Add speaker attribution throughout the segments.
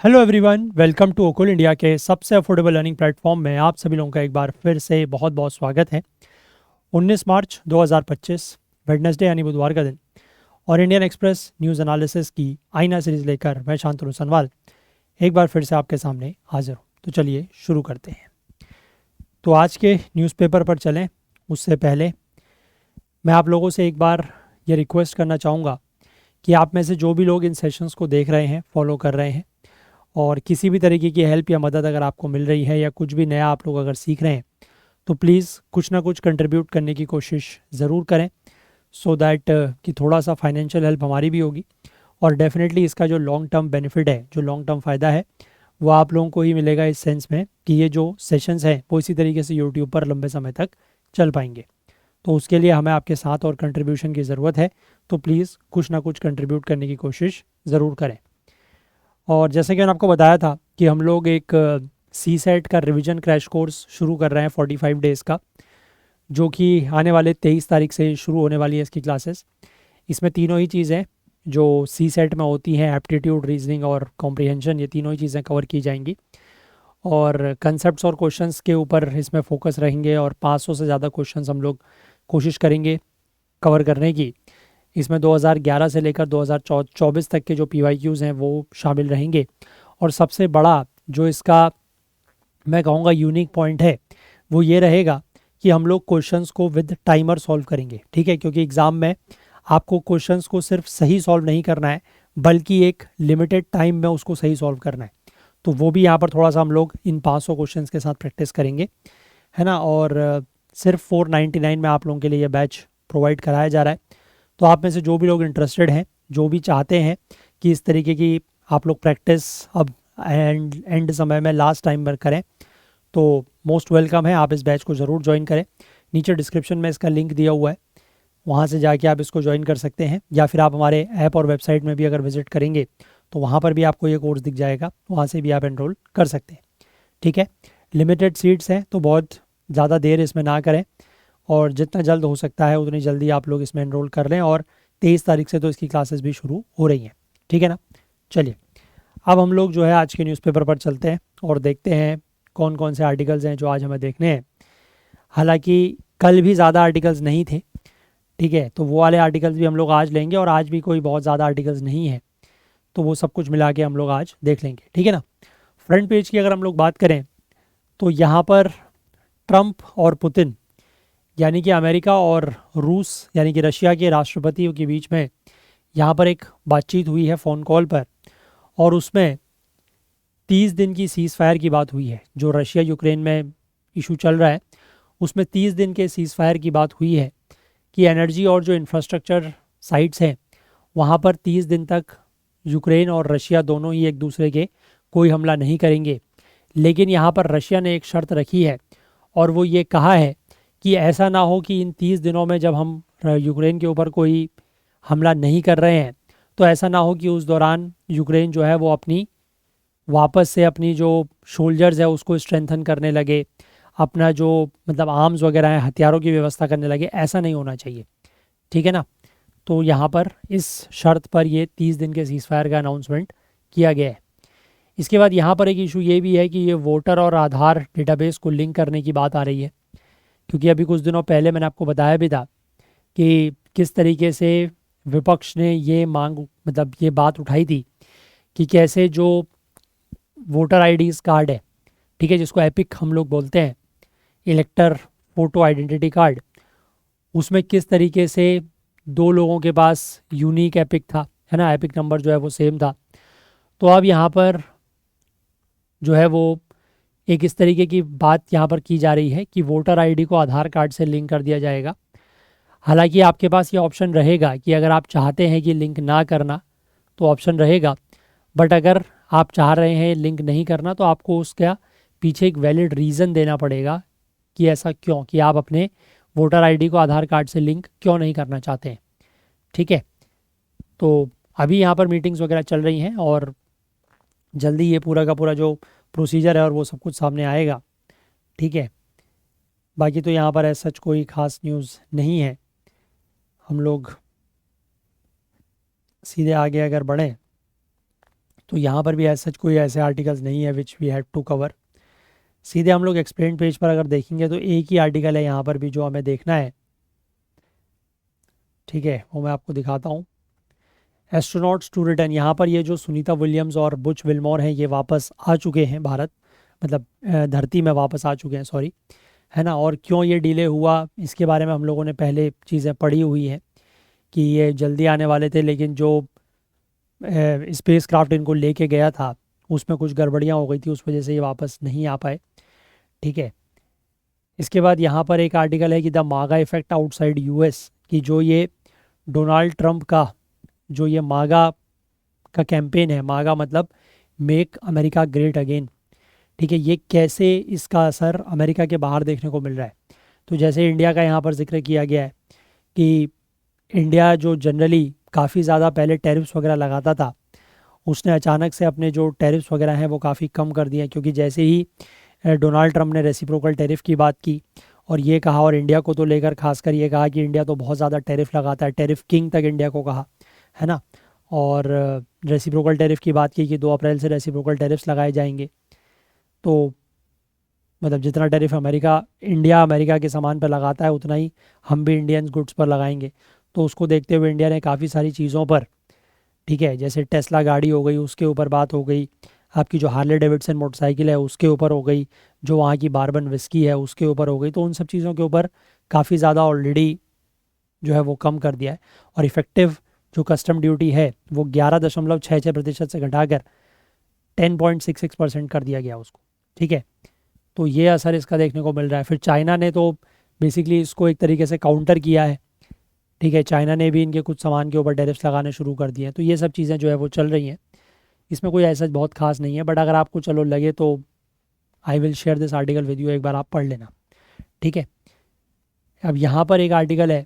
Speaker 1: Hello everyone, welcome to Okul India के सबसे affordable learning platform में आप सभी लोगों का एक बार फिर से बहुत बहुत स्वागत है। 19 मार्च 2025 वेडनेसडे यानी बुधवार का दिन और इंडियन एक्सप्रेस न्यूज़ एनालिसिस की आईना सीरीज लेकर मैं शांतनु सनवाल एक बार फिर से आपके सामने हाजिर हूँ। तो चलिए शुरू करते हैं। तो आज के न्यूज़पेपर पर चलें उससे पहले मैं आप लोगों से एक बार ये रिक्वेस्ट करना चाहूँगा कि आप में से जो भी लोग इन सेशंस को देख रहे हैं, फॉलो कर रहे हैं और किसी भी तरीके की हेल्प या मदद अगर आपको मिल रही है या कुछ भी नया आप लोग अगर सीख रहे हैं तो प्लीज़ कुछ ना कुछ कंट्रीब्यूट करने की कोशिश ज़रूर करें सो दैट कि थोड़ा सा फाइनेंशियल हेल्प हमारी भी होगी और डेफिनेटली इसका जो लॉन्ग टर्म बेनिफिट है, जो लॉन्ग टर्म फ़ायदा है वो आप लोगों को ही मिलेगा इस सेंस में कि ये जो सेशंस हैं वो इसी तरीके से यूट्यूब पर लंबे समय तक चल पाएंगे। तो उसके लिए हमें आपके साथ और कंट्रीब्यूशन की ज़रूरत है, तो प्लीज़ कुछ ना कुछ कंट्रीब्यूट करने की कोशिश ज़रूर करें। और जैसे कि मैंने आपको बताया था कि हम लोग एक सी सेट का रिवीजन क्रैश कोर्स शुरू कर रहे हैं 45 डेज़ का, जो कि आने वाले 23 तारीख से शुरू होने वाली है इसकी क्लासेस। इसमें तीनों ही चीज़ें जो सी सेट में होती हैं, एप्टीट्यूड, रीजनिंग और कॉम्प्रिहेंशन, ये तीनों ही चीज़ें कवर की जाएंगी और कंसेप्ट्स और क्वेश्चंस के ऊपर इसमें फोकस रहेंगे और 500 से ज़्यादा क्वेश्चंस हम लोग कोशिश करेंगे कवर करने की। इसमें 2011 से लेकर 2024 तक के जो PYQs हैं वो शामिल रहेंगे और सबसे बड़ा जो इसका मैं कहूँगा यूनिक पॉइंट है वो ये रहेगा कि हम लोग क्वेश्चंस को विद टाइमर सॉल्व करेंगे। ठीक है, क्योंकि एग्ज़ाम में आपको क्वेश्चंस को सिर्फ सही सॉल्व नहीं करना है बल्कि एक लिमिटेड टाइम में उसको सही सॉल्व करना है। तो वो भी यहाँ पर थोड़ा सा हम लोग इन 500 क्वेश्चंस के साथ प्रैक्टिस करेंगे, है ना। और सिर्फ 499 में आप लोगों के लिए ये बैच प्रोवाइड कराया जा रहा है। तो आप में से जो भी लोग इंटरेस्टेड हैं, जो भी चाहते हैं कि इस तरीके की आप लोग प्रैक्टिस अब एंड समय में लास्ट टाइम पर करें, तो मोस्ट वेलकम है, आप इस बैच को ज़रूर ज्वाइन करें। नीचे डिस्क्रिप्शन में इसका लिंक दिया हुआ है, वहाँ से जाके आप इसको ज्वाइन कर सकते हैं या फिर आप हमारे ऐप और वेबसाइट में भी अगर विजिट करेंगे तो वहाँ पर भी आपको ये कोर्स दिख जाएगा, वहाँ से भी आप एनरोल कर सकते हैं। ठीक है, लिमिटेड सीट्स हैं तो बहुत ज़्यादा देर इसमें ना करें और जितना जल्द हो सकता है उतनी जल्दी आप लोग इसमें एनरोल कर लें और 23 तारीख से तो इसकी क्लासेस भी शुरू हो रही हैं। ठीक है ना। चलिए अब हम लोग जो है आज के न्यूज़पेपर पर चलते हैं और देखते हैं कौन कौन से आर्टिकल्स हैं जो आज हमें देखने हैं। हालांकि कल भी ज़्यादा आर्टिकल्स नहीं थे, ठीक है, तो वो वाले आर्टिकल्स भी हम लोग आज लेंगे और आज भी कोई बहुत ज़्यादा आर्टिकल्स नहीं है तो वो सब कुछ मिला के हम लोग आज देख लेंगे। ठीक है ना। फ्रंट पेज की अगर हम लोग बात करें तो यहाँ पर ट्रंप और पुतिन यानी कि अमेरिका और रूस यानी कि रशिया के राष्ट्रपतियों के बीच में यहाँ पर एक बातचीत हुई है फ़ोन कॉल पर और उसमें 30 दिन की सीज़ फायर की बात हुई है। जो रशिया यूक्रेन में इशू चल रहा है उसमें 30 दिन के सीज़ फायर की बात हुई है कि एनर्जी और जो इंफ्रास्ट्रक्चर साइट्स हैं वहाँ पर 30 दिन तक यूक्रेन और रशिया दोनों ही एक दूसरे के कोई हमला नहीं करेंगे। लेकिन यहाँ पर रशिया ने एक शर्त रखी है और वो ये कहा है कि ऐसा ना हो कि इन 30 दिनों में जब हम यूक्रेन के ऊपर कोई हमला नहीं कर रहे हैं तो ऐसा ना हो कि उस दौरान यूक्रेन जो है वो अपनी वापस से अपनी जो शोल्जर्स है उसको स्ट्रेंथन करने लगे, अपना जो मतलब आर्म्स वगैरह है, हथियारों की व्यवस्था करने लगे। ऐसा नहीं होना चाहिए। ठीक है ना। तो यहाँ पर इस शर्त पर ये 30 दिन के सीज़ फायर का अनाउंसमेंट किया गया है। इसके बाद यहाँ पर एक इशू ये भी है कि ये वोटर और आधार डेटाबेस को लिंक करने की बात आ रही है, क्योंकि अभी कुछ दिनों पहले मैंने आपको बताया भी था कि किस तरीके से विपक्ष ने ये मांग मतलब ये बात उठाई थी कि कैसे जो वोटर आईडीज़ कार्ड है, ठीक है, जिसको एपिक हम लोग बोलते हैं, इलेक्टर फोटो आइडेंटिटी कार्ड, उसमें किस तरीके से दो लोगों के पास यूनिक एपिक था, है ना, एपिक नंबर जो है वो सेम था। तो अब यहाँ पर जो है वो एक इस तरीके की बात यहाँ पर की जा रही है कि वोटर आईडी को आधार कार्ड से लिंक कर दिया जाएगा। हालांकि आपके पास ये ऑप्शन रहेगा कि अगर आप चाहते हैं कि लिंक ना करना तो ऑप्शन रहेगा, बट अगर आप चाह रहे हैं लिंक नहीं करना तो आपको उसका पीछे एक वैलिड रीज़न देना पड़ेगा कि ऐसा क्यों, कि आप अपने वोटर आईडी को आधार कार्ड से लिंक क्यों नहीं करना चाहते हैं। ठीक है, तो अभी यहाँ पर मीटिंग्स वगैरह चल रही हैं और जल्दी ये पूरा का पूरा जो प्रोसीजर है और वो सब कुछ सामने आएगा। ठीक है, बाकी तो यहाँ पर ऐसा सच कोई ख़ास न्यूज़ नहीं है। हम लोग सीधे आगे अगर बढ़ें तो यहाँ पर भी ऐसा कोई ऐसे आर्टिकल्स नहीं है which we had to cover. सीधे हम लोग एक्सप्लेन पेज पर अगर देखेंगे तो एक ही आर्टिकल है यहाँ पर भी जो हमें देखना है। ठीक है, वो मैं आपको दिखाता हूँ। एस्ट्रोनॉट्स टू रिटर्न, यहाँ पर ये जो सुनीता विलियम्स और बुच विल्मोर हैं ये वापस आ चुके हैं भारत, मतलब धरती में वापस आ चुके हैं, सॉरी, है ना। और क्यों ये डिले हुआ इसके बारे में हम लोगों ने पहले चीज़ें पढ़ी हुई हैं कि ये जल्दी आने वाले थे, लेकिन जो स्पेस क्राफ्ट इनको लेके गया था उसमें कुछ गड़बड़ियाँ हो गई थी, उस वजह से ये वापस नहीं आ पाए। ठीक है, इसके बाद यहाँ पर एक आर्टिकल है कि द मागा इफेक्ट आउटसाइड यूएस, कि जो ये डोनाल्ड ट्रंप का जो ये मागा का कैंपेन है, मागा मतलब मेक अमेरिका ग्रेट अगेन, ठीक है, ये कैसे इसका असर अमेरिका के बाहर देखने को मिल रहा है। तो जैसे इंडिया का यहाँ पर जिक्र किया गया है कि इंडिया जो जनरली काफ़ी ज़्यादा पहले टैरिफ्स वगैरह लगाता था, उसने अचानक से अपने जो टैरिफ्स वगैरह हैं वो काफ़ी कम कर दिए हैं, क्योंकि जैसे ही डोनाल्ड ट्रंप ने रेसिप्रोकल टैरिफ की बात की और ये कहा, और इंडिया को तो लेकर खासकर ये कहा कि इंडिया तो बहुत ज़्यादा टैरिफ लगाता है, टैरिफ किंग तक इंडिया को कहा, है ना। और रेसिप्रोकल टैरिफ की बात की कि 2 अप्रैल से रेसिप्रोकल टैरिफ्स लगाए जाएंगे। तो मतलब जितना टैरिफ इंडिया अमेरिका के सामान पर लगाता है उतना ही हम भी इंडियन गुड्स पर लगाएंगे। तो उसको देखते हुए इंडिया ने काफ़ी सारी चीज़ों पर, ठीक है, जैसे टेस्ला गाड़ी हो गई उसके ऊपर बात हो गई, आपकी जो हार्ले डेविडसन मोटरसाइकिल है उसके ऊपर हो गई, जो वहाँ की बारबन विस्की है उसके ऊपर हो गई, तो उन सब चीज़ों के ऊपर काफ़ी ज़्यादा ऑलरेडी जो है वो कम कर दिया है। और इफ़ेक्टिव जो कस्टम ड्यूटी है वो 11.66% से घटाकर 10.66% कर दिया गया उसको। ठीक है, तो ये असर इसका देखने को मिल रहा है। फिर चाइना ने तो बेसिकली इसको एक तरीके से काउंटर किया है। ठीक है, चाइना ने भी इनके कुछ सामान के ऊपर टैरिफ्स लगाने शुरू कर दिए हैं। तो ये सब चीज़ें जो है वो चल रही हैं, इसमें कोई ऐसा बहुत खास नहीं है, बट अगर आपको चलो लगे तो I will share this article with you, एक बार आप पढ़ लेना। ठीक है, अब यहाँ पर एक आर्टिकल है,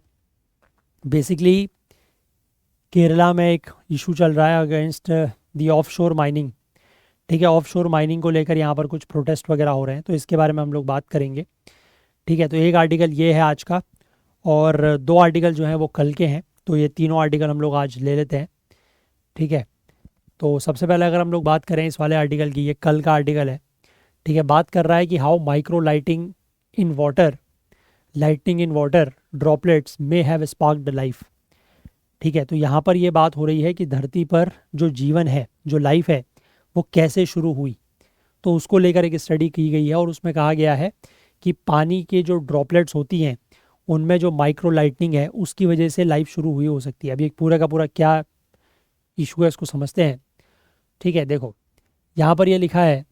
Speaker 1: बेसिकली केरला में एक इशू चल रहा है अगेंस्ट दी ऑफ शोर माइनिंग। ठीक है, ऑफ शोर माइनिंग को लेकर यहाँ पर कुछ प्रोटेस्ट वगैरह हो रहे हैं, तो इसके बारे में हम लोग बात करेंगे। ठीक है, तो एक आर्टिकल ये है आज का, और 2 आर्टिकल जो हैं वो कल के हैं, तो ये तीनों आर्टिकल हम लोग आज ले लेते हैं। ठीक है, तो सबसे पहले अगर हम लोग बात करें इस वाले आर्टिकल की, ये कल का आर्टिकल है। ठीक है, बात कर रहा है कि how micro lighting in water droplets may have sparked life. ठीक है, तो यहाँ पर ये बात हो रही है कि धरती पर जो जीवन है, जो लाइफ है, वो कैसे शुरू हुई, तो उसको लेकर एक स्टडी की गई है, और उसमें कहा गया है कि पानी के जो ड्रॉपलेट्स होती हैं उनमें जो माइक्रो लाइटनिंग है उसकी वजह से लाइफ शुरू हुई हो सकती है। अभी एक पूरा का पूरा क्या इशू है इसको समझते हैं। ठीक है, देखो यहाँ पर ये लिखा है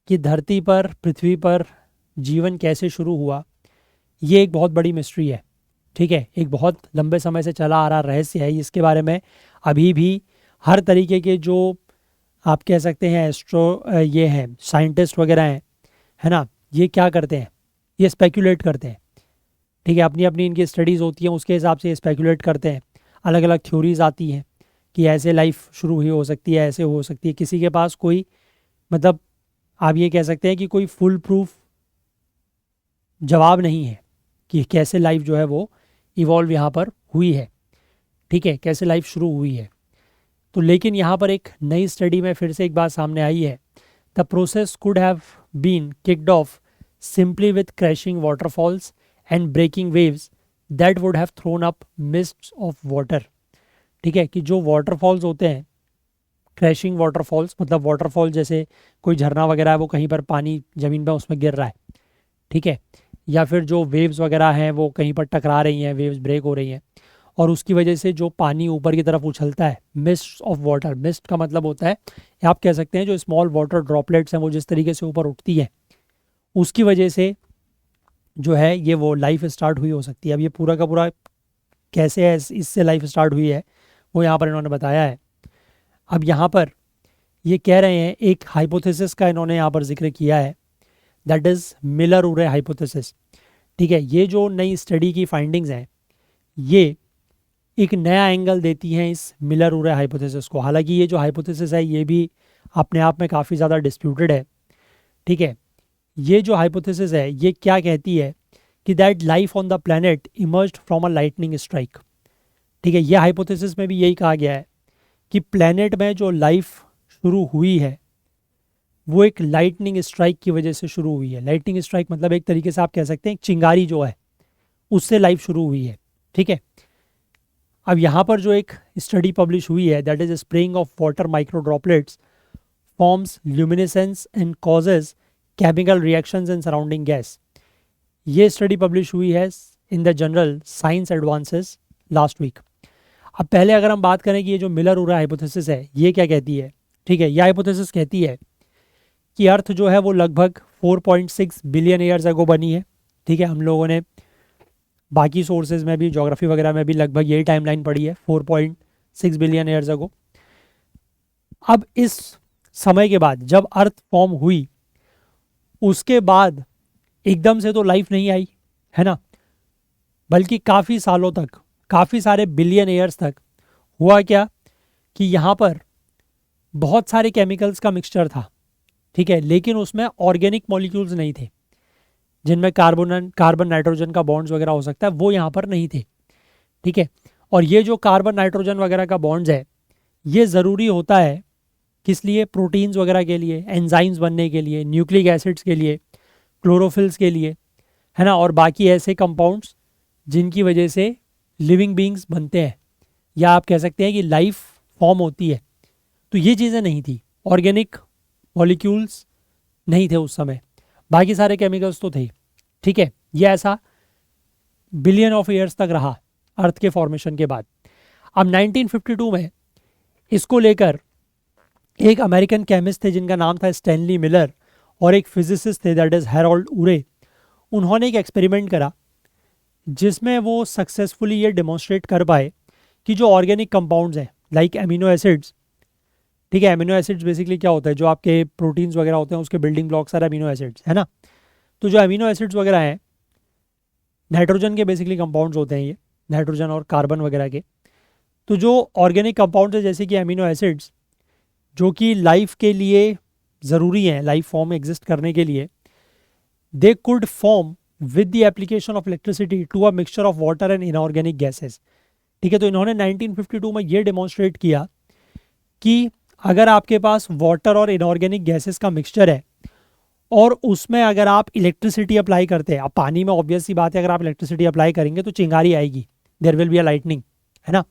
Speaker 1: कि धरती पर, पृथ्वी पर जीवन कैसे शुरू हुआ, ये एक बहुत बड़ी मिस्ट्री है। ठीक है, एक बहुत लंबे समय से चला आ रहा रहस्य है। इसके बारे में अभी भी हर तरीके के जो आप कह सकते हैं ये हैं साइंटिस्ट वगैरह हैं, है ना, ये क्या करते हैं, ये स्पेकुलेट करते हैं। ठीक है, अपनी अपनी इनकी स्टडीज़ होती हैं, उसके हिसाब से ये स्पेकुलेट करते हैं, अलग अलग थ्योरीज आती हैं कि ऐसे लाइफ शुरू हुई हो सकती है, ऐसे हो सकती है। किसी के पास कोई, मतलब आप ये कह सकते हैं कि कोई फुल प्रूफ जवाब नहीं है कि कैसे लाइफ जो है वो इवॉल्व यहाँ पर हुई है। ठीक है, कैसे लाइफ शुरू हुई है। तो लेकिन यहाँ पर एक नई स्टडी में फिर से एक बात सामने आई है, the process could have been kicked off simply with crashing waterfalls and breaking waves that would have thrown up mists of water. ठीक है, कि जो वाटरफॉल्स होते हैं, क्रैशिंग वाटरफॉल्स मतलब वाटरफॉल जैसे कोई झरना वगैरह है, वो कहीं पर पानी ज़मीन पर उसमें गिर रहा है। ठीक है, या फिर जो वेव्स वगैरह हैं वो कहीं पर टकरा रही हैं, वेव्स ब्रेक हो रही हैं, और उसकी वजह से जो पानी ऊपर की तरफ उछलता है, मिस्ट ऑफ वाटर, मिस्ट का मतलब होता है, आप कह सकते हैं जो स्मॉल वाटर ड्रॉपलेट्स हैं वो जिस तरीके से ऊपर उठती है, उसकी वजह से जो है ये वो लाइफ स्टार्ट हुई हो सकती है। अब ये पूरा का पूरा कैसे है, इससे लाइफ स्टार्ट हुई है, वो यहाँ पर इन्होंने बताया है। अब यहाँ पर ये कह रहे हैं, एक हाइपोथेसिस का इन्होंने यहाँ पर जिक्र किया है, दैट इज़ मिलर उरे हाइपोथेसिस। ठीक है, ये जो नई स्टडी की फाइंडिंग्स हैं ये एक नया एंगल देती हैं इस मिलर उरे हाइपोथेसिस को। हालांकि ये जो हाइपोथेसिस है ये भी अपने आप में काफ़ी ज़्यादा डिस्प्यूटेड है। ठीक है, ये जो हाइपोथेसिस है ये क्या कहती है कि that life on the planet emerged from a lightning strike. ठीक है, ये हाइपोथेसिस में भी यही कहा गया है कि प्लैनेट में जो लाइफ शुरू हुई है वो एक लाइटनिंग स्ट्राइक की वजह से शुरू हुई है। लाइटनिंग स्ट्राइक मतलब एक तरीके से आप कह सकते हैं चिंगारी जो है उससे लाइफ शुरू हुई है। ठीक है, अब यहाँ पर जो एक स्टडी पब्लिश हुई है that is spraying of water micro droplets forms luminescence and causes chemical reactions in surrounding gas. ये स्टडी पब्लिश हुई है in the journal Science Advances last week. अब पहले अगर हम बात करें कि ये जो मिलर उरा हाइपोथेसिस है ये क्या कहती है। ठीक है, यह हाइपोथेसिस कहती है कि अर्थ जो है वो लगभग 4.6 बिलियन ईयर्स अगो बनी है। ठीक है, हम लोगों ने बाकी सोर्सेज में भी ज्योग्राफी वगैरह में भी लगभग यही टाइमलाइन पड़ी है 4.6 बिलियन ईयर्स अगो। अब इस समय के बाद जब अर्थ फॉर्म हुई उसके बाद एकदम से तो लाइफ नहीं आई है ना, बल्कि काफ़ी सालों तक, काफ़ी सारे बिलियन ईयर्स तक हुआ क्या कि यहाँ पर बहुत सारे केमिकल्स का मिक्सचर था। ठीक है, लेकिन उसमें ऑर्गेनिक मॉलिक्यूल्स नहीं थे जिनमें कार्बन नाइट्रोजन का बॉन्ड्स वगैरह हो सकता है, वो यहाँ पर नहीं थे। ठीक है, और ये जो कार्बन नाइट्रोजन वगैरह का बॉन्ड्स है ये ज़रूरी होता है किस लिए, प्रोटीन्स वगैरह के लिए, एंजाइम्स बनने के लिए, न्यूक्लिक एसिड्स के लिए, क्लोरोफिल्स के लिए, है ना, और बाकी ऐसे कंपाउंड्स जिनकी वजह से लिविंग बींग्स बनते हैं या आप कह सकते हैं कि लाइफ फॉर्म होती है। तो ये चीज़ें नहीं थी, ऑर्गेनिक मॉलिक्यूल्स नहीं थे उस समय, बाकी सारे केमिकल्स तो थे। ठीक है, ये ऐसा बिलियन ऑफ ईयर्स तक रहा अर्थ के फॉर्मेशन के बाद। अब 1952 में इसको लेकर एक अमेरिकन केमिस्ट थे जिनका नाम था स्टैनली मिलर और एक फिजिसिस्ट थे दैट इज हैरोल्ड उरे। उन्होंने एक एक्सपेरिमेंट करा जिसमें वो सक्सेसफुली ये डेमोन्स्ट्रेट कर पाए कि जो ऑर्गेनिक कंपाउंड्स हैं लाइक एमिनो एसिड्स। ठीक है, एमिनो एसिड्स बेसिकली क्या होता है, जो आपके प्रोटीन्स वगैरह होते हैं उसके बिल्डिंग ब्लॉक्स सारे अमीनो एसिड्स है ना। तो जो अमीनो एसिड्स वगैरह हैं नाइट्रोजन के बेसिकली कंपाउंड्स होते हैं, ये नाइट्रोजन और कार्बन वगैरह के। तो जो ऑर्गेनिक कंपाउंड्स है जैसे कि अमीनो एसिड्स जो कि लाइफ के लिए ज़रूरी हैं, लाइफ फॉर्म में एग्जिस्ट करने के लिए, they could form with the application of electricity to a mixture of water and inorganic gases. ठीक है, तो इन्होंने 1952 में ये डेमोन्स्ट्रेट किया कि अगर आपके पास वाटर और इनऑर्गेनिक गैसेस का मिक्सचर है और उसमें अगर आप इलेक्ट्रिसिटी अप्लाई करते हैं, अब पानी में ऑब्वियस सी बात है अगर आप इलेक्ट्रिसिटी अप्लाई करेंगे तो चिंगारी आएगी, there will be a lightning, है ना।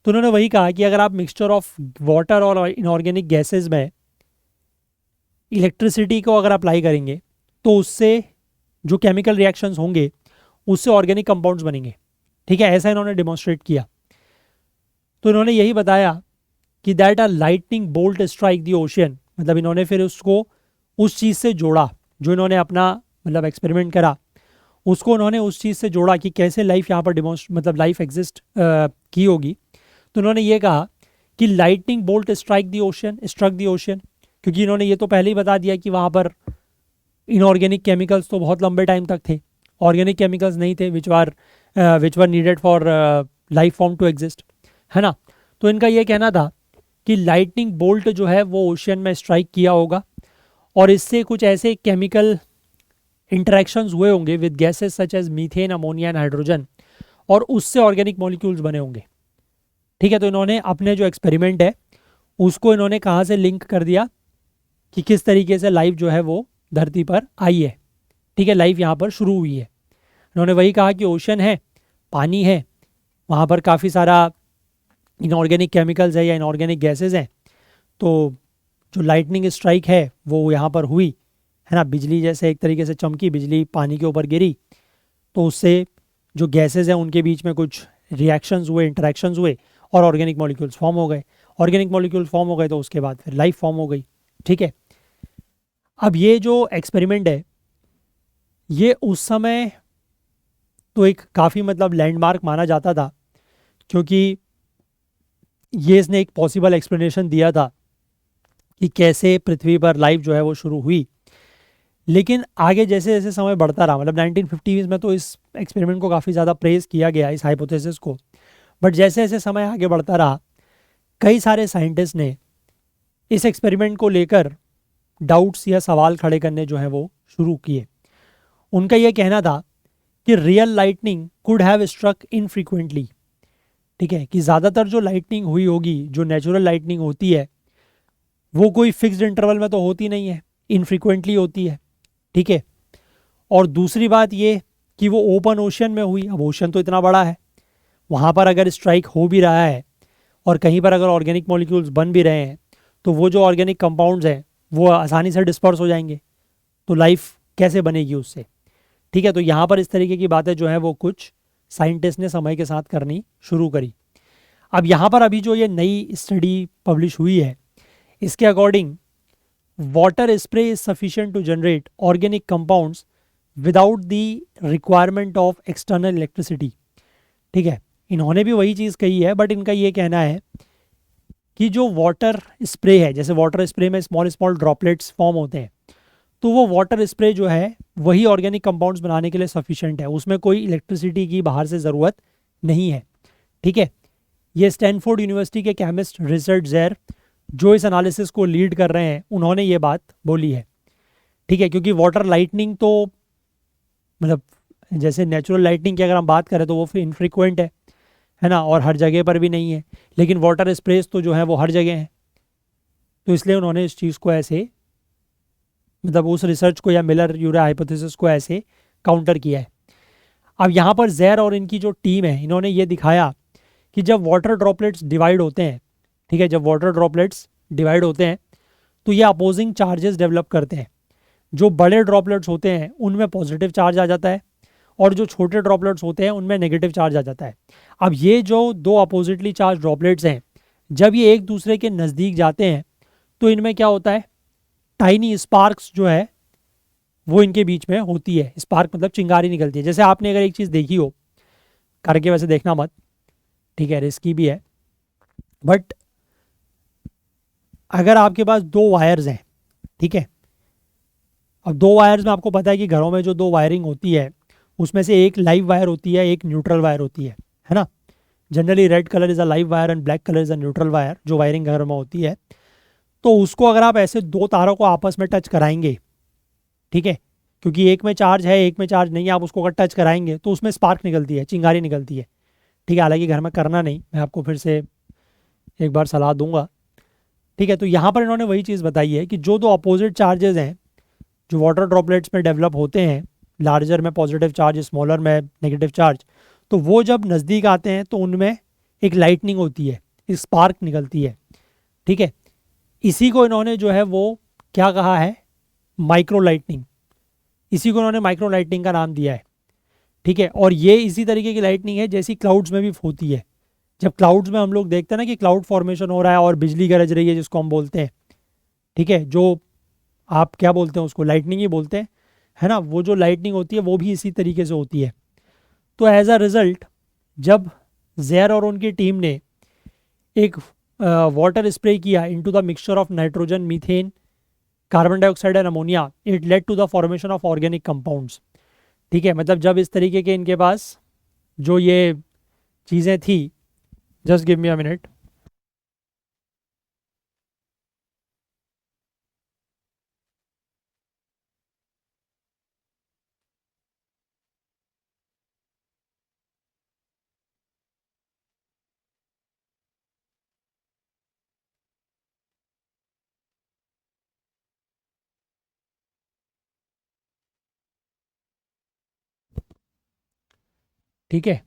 Speaker 1: तो उन्होंने वही कहा कि अगर आप मिक्सचर ऑफ वाटर और इनऑर्गेनिक गैसेस में इलेक्ट्रिसिटी को अगर अप्लाई करेंगे तो उससे जो केमिकल रिएक्शंस होंगे उससे ऑर्गेनिक कंपाउंड्स बनेंगे। ठीक है, ऐसा इन्होंने डेमोन्स्ट्रेट किया। तो इन्होंने यही बताया कि that a lightning bolt strike the ocean, मतलब इन्होंने फिर उसको उस चीज़ से जोड़ा जो इन्होंने अपना मतलब एक्सपेरिमेंट करा, उसको उन्होंने उस चीज़ से जोड़ा कि कैसे लाइफ यहाँ पर मतलब लाइफ एग्जिस्ट की होगी। तो उन्होंने ये कहा कि lightning bolt strike the ocean, क्योंकि इन्होंने ये तो पहले ही बता दिया कि वहाँ पर इनऑर्गेनिक केमिकल्स तो बहुत लंबे टाइम तक थे, ऑर्गेनिक केमिकल्स नहीं थे which were needed for life form to exist, है ना। तो इनका ये कहना था कि लाइटनिंग बोल्ट जो है वो ओशियन में स्ट्राइक किया होगा और इससे कुछ ऐसे केमिकल इंटरेक्शंस हुए होंगे with gases such as methane, ammonia and hydrogen, और उससे ऑर्गेनिक मॉलिक्यूल्स बने होंगे। ठीक है, तो इन्होंने अपने जो एक्सपेरिमेंट है उसको इन्होंने कहाँ से लिंक कर दिया कि किस तरीके से लाइफ जो है वो धरती पर आई है। ठीक है, लाइफ यहाँ पर शुरू हुई है। इन्होंने वही कहा कि ओशन है, पानी है, वहाँ पर काफ़ी सारा इनऑर्गेनिक केमिकल्स है या इनऑर्गेनिक गैसेस हैं, तो जो लाइटनिंग स्ट्राइक है वो यहाँ पर हुई, है ना, बिजली जैसे एक तरीके से चमकी, बिजली पानी के ऊपर गिरी, तो उससे जो गैसेस हैं उनके बीच में कुछ रिएक्शंस हुए, इंटरेक्शंस हुए और ऑर्गेनिक मॉलिक्यूल्स फॉर्म हो गए। ऑर्गेनिक मॉलिक्यूल्स फॉर्म हो गए तो उसके बाद फिर लाइफ फॉर्म हो गई। ठीक है, अब ये जो एक्सपेरिमेंट है ये उस समय तो एक काफ़ी मतलब लैंडमार्क माना जाता था, क्योंकि ये इसने एक पॉसिबल एक्सप्लेनेशन दिया था कि कैसे पृथ्वी पर लाइफ जो है वो शुरू हुई। लेकिन आगे जैसे जैसे समय बढ़ता रहा, मतलब 1950s में तो इस एक्सपेरिमेंट को काफ़ी ज़्यादा प्रेज किया गया, इस हाइपोथेसिस को, बट जैसे जैसे समय आगे बढ़ता रहा कई सारे साइंटिस्ट ने इस एक्सपेरिमेंट को लेकर डाउट्स या सवाल खड़े करने जो हैं वो शुरू किए। उनका यह कहना था कि real lightning could have struck infrequently. ठीक है, कि ज़्यादातर जो लाइटनिंग हुई होगी, जो नेचुरल लाइटनिंग होती है, वो कोई फिक्स्ड इंटरवल में तो होती नहीं है, इनफ्रीक्वेंटली होती है। ठीक है। और दूसरी बात ये कि वो ओपन ओशन में हुई। अब ओशन तो इतना बड़ा है, वहाँ पर अगर स्ट्राइक हो भी रहा है और कहीं पर अगर ऑर्गेनिक मॉलिक्यूल्स बन भी रहे हैं, तो वो जो ऑर्गेनिक कंपाउंड्स हैं वो आसानी से डिस्पर्स हो जाएंगे, तो लाइफ कैसे बनेगी उससे। ठीक है। तो यहाँ पर इस तरीके की बातें जो है वो कुछ साइंटिस्ट ने समय के साथ करनी शुरू करी। अब यहाँ पर अभी जो ये नई स्टडी पब्लिश हुई है, इसके according water spray is sufficient to generate organic compounds without the requirement of external electricity. ठीक है। इन्होंने भी वही चीज़ कही है, बट इनका ये कहना है कि जो वाटर स्प्रे है, जैसे वाटर स्प्रे में स्मॉल स्मॉल ड्रॉपलेट्स फॉर्म होते हैं, तो वो वाटर स्प्रे जो है वही ऑर्गेनिक कंपाउंड्स बनाने के लिए सफिशिएंट है, उसमें कोई इलेक्ट्रिसिटी की बाहर से ज़रूरत नहीं है। ठीक है। ये स्टैनफोर्ड यूनिवर्सिटी के केमिस्ट रिचर्ड ज़ेर जो इस एनालिसिस को लीड कर रहे हैं, उन्होंने ये बात बोली है। ठीक है। क्योंकि वाटर लाइटनिंग तो मतलब जैसे नेचुरल लाइटनिंग की अगर हम बात करें तो वो फिर इनफ्रीक्वेंट है ना, और हर जगह पर भी नहीं है। लेकिन वाटर स्प्रेस तो जो है वो हर जगह हैं, तो इसलिए उन्होंने इस चीज़ को ऐसे मतलब उस रिसर्च को या मिलर यूरा हाइपोथेसिस को ऐसे काउंटर किया है। अब यहाँ पर जैर और इनकी जो टीम है, इन्होंने ये दिखाया कि जब वाटर ड्रॉपलेट्स डिवाइड होते हैं, ठीक है, जब वाटर ड्रॉपलेट्स डिवाइड होते हैं तो ये अपोजिंग चार्जेस डेवलप करते हैं। जो बड़े ड्रॉपलेट्स होते हैं उनमें पॉजिटिव चार्ज आ जाता है, और जो छोटे ड्रॉपलेट्स होते हैं उनमें नेगेटिव चार्ज आ जाता है। अब ये जो दो अपोजिटली चार्ज ड्रॉपलेट्स हैं, जब ये एक दूसरे के नज़दीक जाते हैं तो इनमें क्या होता है, टाइनी स्पार्क्स जो है वो इनके बीच में होती है। स्पार्क मतलब चिंगारी निकलती है। जैसे आपने अगर एक चीज़ देखी हो करके, वैसे देखना मत, ठीक है, रिस्की भी है, बट अगर आपके पास दो वायर्स हैं, ठीक है, अब दो वायर्स में आपको पता है कि घरों में जो दो वायरिंग होती है उसमें से एक लाइव वायर होती है, एक न्यूट्रल वायर होती है ना। Generally red colour is a live wire and black colour is a neutral wire, जो वायरिंग घर में होती है। तो उसको अगर आप ऐसे दो तारों को आपस में टच कराएंगे, ठीक है, क्योंकि एक में चार्ज है एक में चार्ज नहीं है, आप उसको अगर टच कराएंगे तो उसमें स्पार्क निकलती है, चिंगारी निकलती है। ठीक है। हालांकि घर में करना नहीं, मैं आपको फिर से एक बार सलाह दूंगा। ठीक है। तो यहाँ पर इन्होंने वही चीज़ बताई है कि जो दो अपोजिट चार्जेस हैं जो वाटर ड्रॉपलेट्स में डेवलप होते हैं, लार्जर में पॉजिटिव चार्ज, स्मॉलर में नेगेटिव चार्ज, तो वो जब नज़दीक आते हैं तो उनमें एक लाइटनिंग होती है, एक स्पार्क निकलती है। ठीक है। इसी को इन्होंने जो है वो क्या कहा है, माइक्रो लाइटनिंग। इसी को इन्होंने माइक्रो लाइटनिंग का नाम दिया है। ठीक है। और ये इसी तरीके की लाइटनिंग है जैसी क्लाउड्स में भी होती है। जब क्लाउड्स में हम लोग देखते हैं ना कि क्लाउड फॉर्मेशन हो रहा है और बिजली गरज रही है, जिसको हम बोलते हैं, ठीक है, जो आप क्या बोलते हैं उसको, लाइटनिंग ही बोलते हैं, है ना। वो जो लाइटनिंग होती है वो भी इसी तरीके से होती है। तो एज अ रिज़ल्ट जब जैर और उनकी टीम ने एक वाटर स्प्रे किया into the mixture of nitrogen, methane, carbon dioxide and ammonia, it led to the formation of organic compounds. ठीक है। मतलब जब इस तरीके के इनके पास जो ये चीज़ें थी, just give me a minute. ठीक है।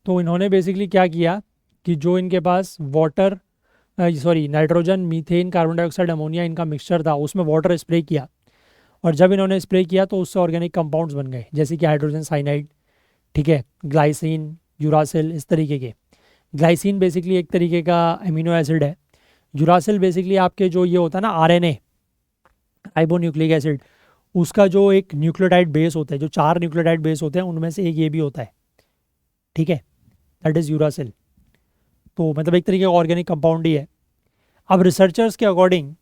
Speaker 1: तो इन्होंने बेसिकली क्या किया कि जो इनके पास water sorry nitrogen, methane, carbon dioxide, ammonia, इनका मिक्सचर था, उसमें वाटर स्प्रे किया, और जब इन्होंने स्प्रे किया तो उससे ऑर्गेनिक कंपाउंड्स बन गए, जैसे कि हाइड्रोजन साइनाइड, ठीक है, ग्लाइसिन, यूरासिल, इस तरीके के। ग्लाइसिन बेसिकली एक तरीके का अमीनो एसिड है। यूरासिल बेसिकली आपके जो ये होता है ना आरएनए, राइबोन्यूक्लिक एसिड, उसका जो एक न्यूक्लियोटाइड बेस होता है, जो चार न्यूक्लियोटाइड बेस होते हैं उनमें से एक ये भी होता है। ठीक है। That is uracil. तो मतलब एक तरीके का ऑर्गेनिक कंपाउंड ही है। अब रिसर्चर्स के according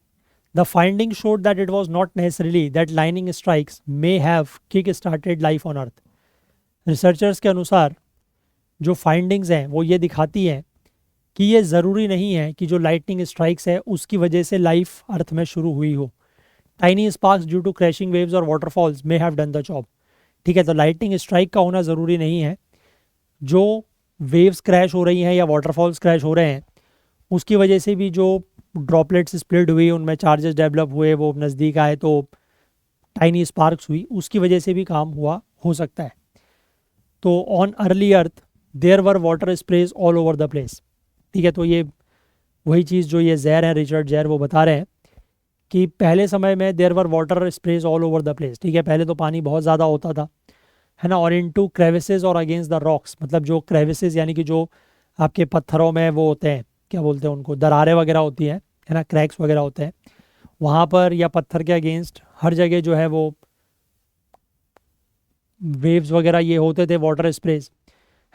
Speaker 1: the finding showed that it was not necessarily that lining strikes may have kick started life on earth. Researchers के अनुसार जो फाइंडिंग्स हैं वो ये दिखाती हैं कि ये ज़रूरी नहीं है कि जो लाइटनिंग स्ट्राइक्स है उसकी वजह से लाइफ अर्थ में शुरू हुई हो। Tiny sparks due to crashing waves और waterfalls may have done the job. ठीक है। तो लाइटनिंग स्ट्राइक का होना ज़रूरी नहीं है, जो वेव्स क्रैश हो रही हैं या वाटरफॉल्स क्रैश हो रहे हैं उसकी वजह से भी जो ड्रॉपलेट्स स्प्लिट हुई, उनमें चार्जेस डेवलप हुए, वो नज़दीक आए तो टाइनी स्पार्क्स हुई, उसकी वजह से भी काम हुआ हो सकता है। तो on early Earth there were water sprays all over the place. ठीक है, तो ये वही चीज़ जो ये जैर है, रिचर्ड जैर, वो बता रहे हैं कि पहले समय में there were water sprays all over the place. ठीक है, पहले तो पानी बहुत ज़्यादा होता था, है ना, और इनटू क्रेविसेस और अगेंस्ट द रॉक्स, मतलब जो क्रेविसेस यानी कि जो आपके पत्थरों में वो होते हैं, क्या बोलते हैं उनको, दरारें वगैरह होती हैं, है ना, क्रैक्स वगैरह होते हैं, वहाँ पर या पत्थर के अगेंस्ट हर जगह जो है वो वेव्स वगैरह ये होते थे, वाटर स्प्रेज,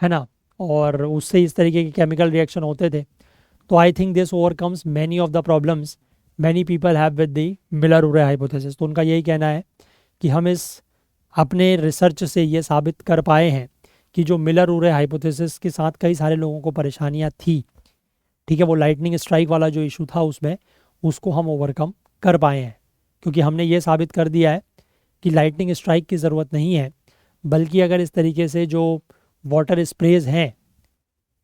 Speaker 1: है ना, और उससे इस तरीके के केमिकल रिएक्शन होते थे। तो I think this overcomes many of the problems many people have with the Miller Urey hypothesis. तो उनका यही कहना है कि हम इस अपने रिसर्च से ये साबित कर पाए हैं कि जो मिलर-उरे हाइपोथेसिस के साथ कई सारे लोगों को परेशानियां थी, ठीक है, वो लाइटनिंग स्ट्राइक वाला जो इशू था उसमें, उसको हम ओवरकम कर पाए हैं, क्योंकि हमने ये साबित कर दिया है कि लाइटनिंग स्ट्राइक की ज़रूरत नहीं है, बल्कि अगर इस तरीके से जो वाटर स्प्रेज हैं,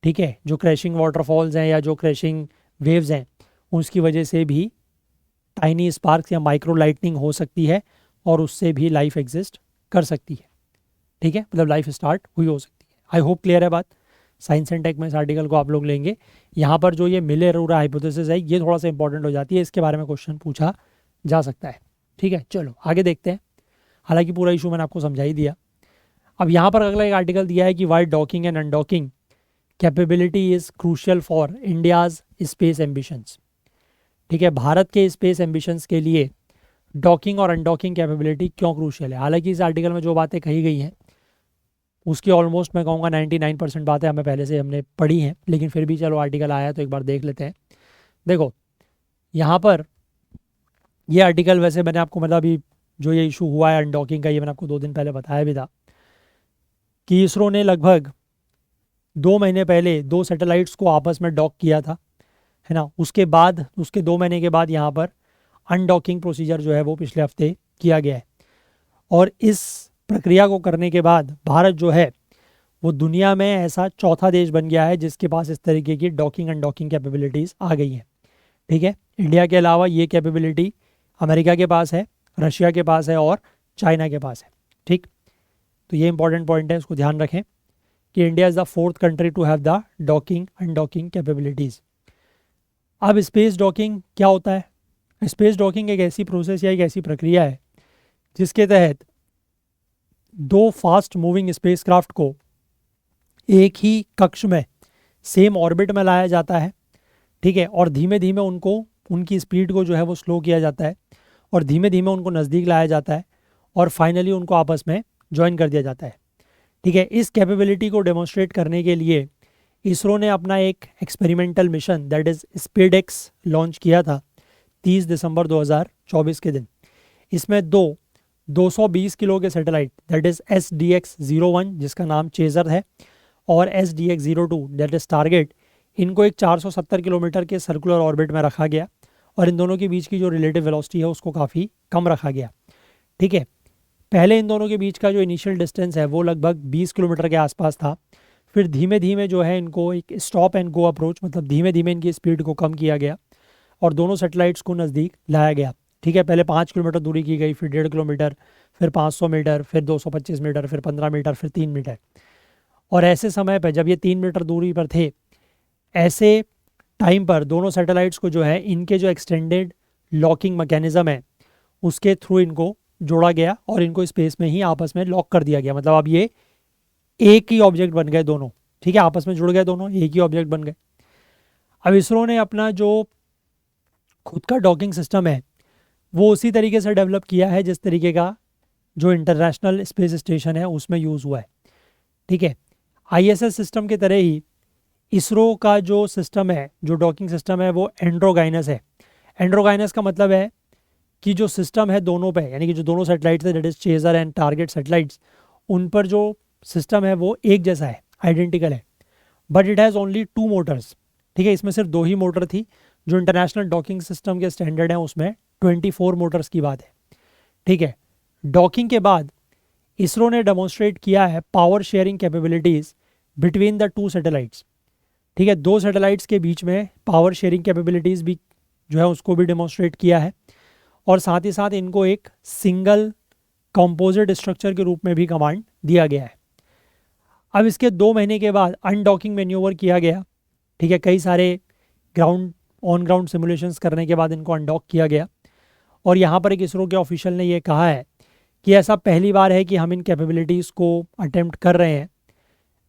Speaker 1: ठीक है, जो क्रैशिंग वाटरफॉल्स हैं या जो क्रैशिंग वेव्स हैं, उसकी वजह से भी टाइनी स्पार्क्स या माइक्रो लाइटनिंग हो सकती है और उससे भी लाइफ एग्जिस्ट कर सकती है। ठीक है, मतलब लाइफ स्टार्ट हुई हो सकती है। आई होप क्लियर है बात। साइंस एंड टेक में इस आर्टिकल को आप लोग लेंगे। यहाँ पर जो ये मिलर-उरे हाइपोथेसिस है ये थोड़ा सा इंपॉर्टेंट हो जाती है, इसके बारे में क्वेश्चन पूछा जा सकता है। ठीक है, चलो आगे देखते हैं। हालांकि पूरा इशू मैंने आपको समझा ही दिया। अब यहाँ पर अगला एक आर्टिकल दिया है कि why docking and undocking capability is crucial for India's space ambitions. ठीक है, भारत के स्पेस एम्बिशंस के लिए डॉकिंग और अनडॉकिंग कैपेबिलिटी क्यों क्रूशियल है। हालांकि इस आर्टिकल में जो बातें कही गई हैं उसकी ऑलमोस्ट मैं कहूँगा 99% बातें हमें पहले से हमने पढ़ी हैं, लेकिन फिर भी चलो आर्टिकल आया है तो एक बार देख लेते हैं। देखो यहाँ पर ये आर्टिकल, वैसे मैंने आपको मतलब अभी जो ये इशू हुआ है अनडॉकिंग का, ये मैंने आपको 2 दिन पहले बताया भी था कि इसरो ने लगभग 2 महीने पहले 2 सैटेलाइट्स को आपस में डॉक किया था, है ना। उसके बाद उसके 2 महीने के बाद यहाँ पर अनडॉकिंग प्रोसीजर जो है वो पिछले हफ्ते किया गया है, और इस प्रक्रिया को करने के बाद भारत जो है वो दुनिया में ऐसा चौथा देश बन गया है जिसके पास इस तरीके की डॉकिंग अनडॉकिंग कैपेबिलिटीज़ आ गई हैं। ठीक है, इंडिया के अलावा ये कैपेबिलिटी अमेरिका के पास है, रशिया के पास है और चाइना के पास है। ठीक, तो ये इंपॉर्टेंट पॉइंट है, उसको ध्यान रखें कि India is the 4th country to have the docking undocking capabilities. अब स्पेस डॉकिंग क्या होता है। स्पेस डॉकिंग एक ऐसी प्रोसेस या एक ऐसी प्रक्रिया है जिसके तहत 2 फास्ट मूविंग स्पेसक्राफ्ट को एक ही कक्ष में सेम ऑर्बिट में लाया जाता है। ठीक है, और धीमे धीमे उनको उनकी स्पीड को जो है वो स्लो किया जाता है और धीमे धीमे उनको नज़दीक लाया जाता है और फाइनली उनको आपस में ज्वाइन कर दिया जाता है। ठीक है, इस कैपेबिलिटी को डेमोन्स्ट्रेट करने के लिए इसरो ने अपना एक experimental mission that is SpaDeX launch किया था 30 दिसंबर 2024 के दिन। इसमें 220 किलो के सैटेलाइट दैट इज़ SDX-01 जिसका नाम चेजर है और SDX-02 दैट इज़ टारगेट, इनको एक 470 किलोमीटर के सर्कुलर ऑर्बिट में रखा गया और इन दोनों के बीच की जो रिलेटिव वेलोसिटी है उसको काफ़ी कम रखा गया। ठीक है, पहले इन दोनों के बीच का जो इनिशियल डिस्टेंस है वो लगभग 20 किलोमीटर के आसपास था। फिर धीमे धीमे जो है इनको एक स्टॉप एंड गो अप्रोच, मतलब धीमे धीमे इनकी स्पीड को कम किया गया और दोनों सैटेलाइट्स को नज़दीक लाया गया। ठीक है, पहले 5 किलोमीटर दूरी की गई, फिर 1.5 किलोमीटर, फिर 500 मीटर, फिर 225 मीटर, फिर 15 मीटर, फिर 3 मीटर। और ऐसे समय पर जब ये 3 मीटर दूरी पर थे, ऐसे टाइम पर दोनों सैटेलाइट्स को जो है इनके जो एक्सटेंडेड लॉकिंग मैकेनिज्म है उसके थ्रू इनको जोड़ा गया और इनको स्पेस में ही आपस में लॉक कर दिया गया। मतलब अब ये एक ही ऑब्जेक्ट बन गए दोनों। ठीक है, आपस में जुड़ गए दोनों, एक ही ऑब्जेक्ट बन गए। अब इसरो ने अपना जो खुद का डॉकिंग सिस्टम है वो उसी तरीके से डेवलप किया है जिस तरीके का जो इंटरनेशनल स्पेस स्टेशन है उसमें यूज़ हुआ है। ठीक है, ISS सिस्टम की तरह ही इसरो का जो सिस्टम है, जो डॉकिंग सिस्टम है, वो एंड्रोगाइनस है। एंड्रोगाइनस का मतलब है कि जो सिस्टम है दोनों पे, यानी कि जो दोनों सैटेलाइट्स है that is chaser and target satellites, उन पर जो सिस्टम है वो एक जैसा है, आइडेंटिकल है, but it has only 2 Motors. ठीक है, इसमें सिर्फ 2 ही मोटर थी। जो इंटरनेशनल डॉकिंग सिस्टम के स्टैंडर्ड हैं उसमें 24 मोटर्स की बात है। ठीक है, डॉकिंग के बाद इसरो ने डेमोन्स्ट्रेट किया है power sharing capabilities between the 2 satellites. ठीक है, 2 सैटेलाइट्स के बीच में पावर शेयरिंग कैपेबिलिटीज़ भी जो है उसको भी डेमोन्स्ट्रेट किया है, और साथ ही साथ इनको एक सिंगल कंपोजिट स्ट्रक्चर के रूप में भी कमांड दिया गया है। अब इसके 2 महीने के बाद अनडॉकिंग मैन्यूवर किया गया, ठीक है। कई सारे ग्राउंड ऑन ग्राउंड सिमुलेशंस करने के बाद इनको अनडॉक किया गया, और यहाँ पर एक इसरो के ऑफिशियल ने ये कहा है कि ऐसा पहली बार है कि हम इन कैपेबिलिटीज़ को अटेम्प्ट कर रहे हैं,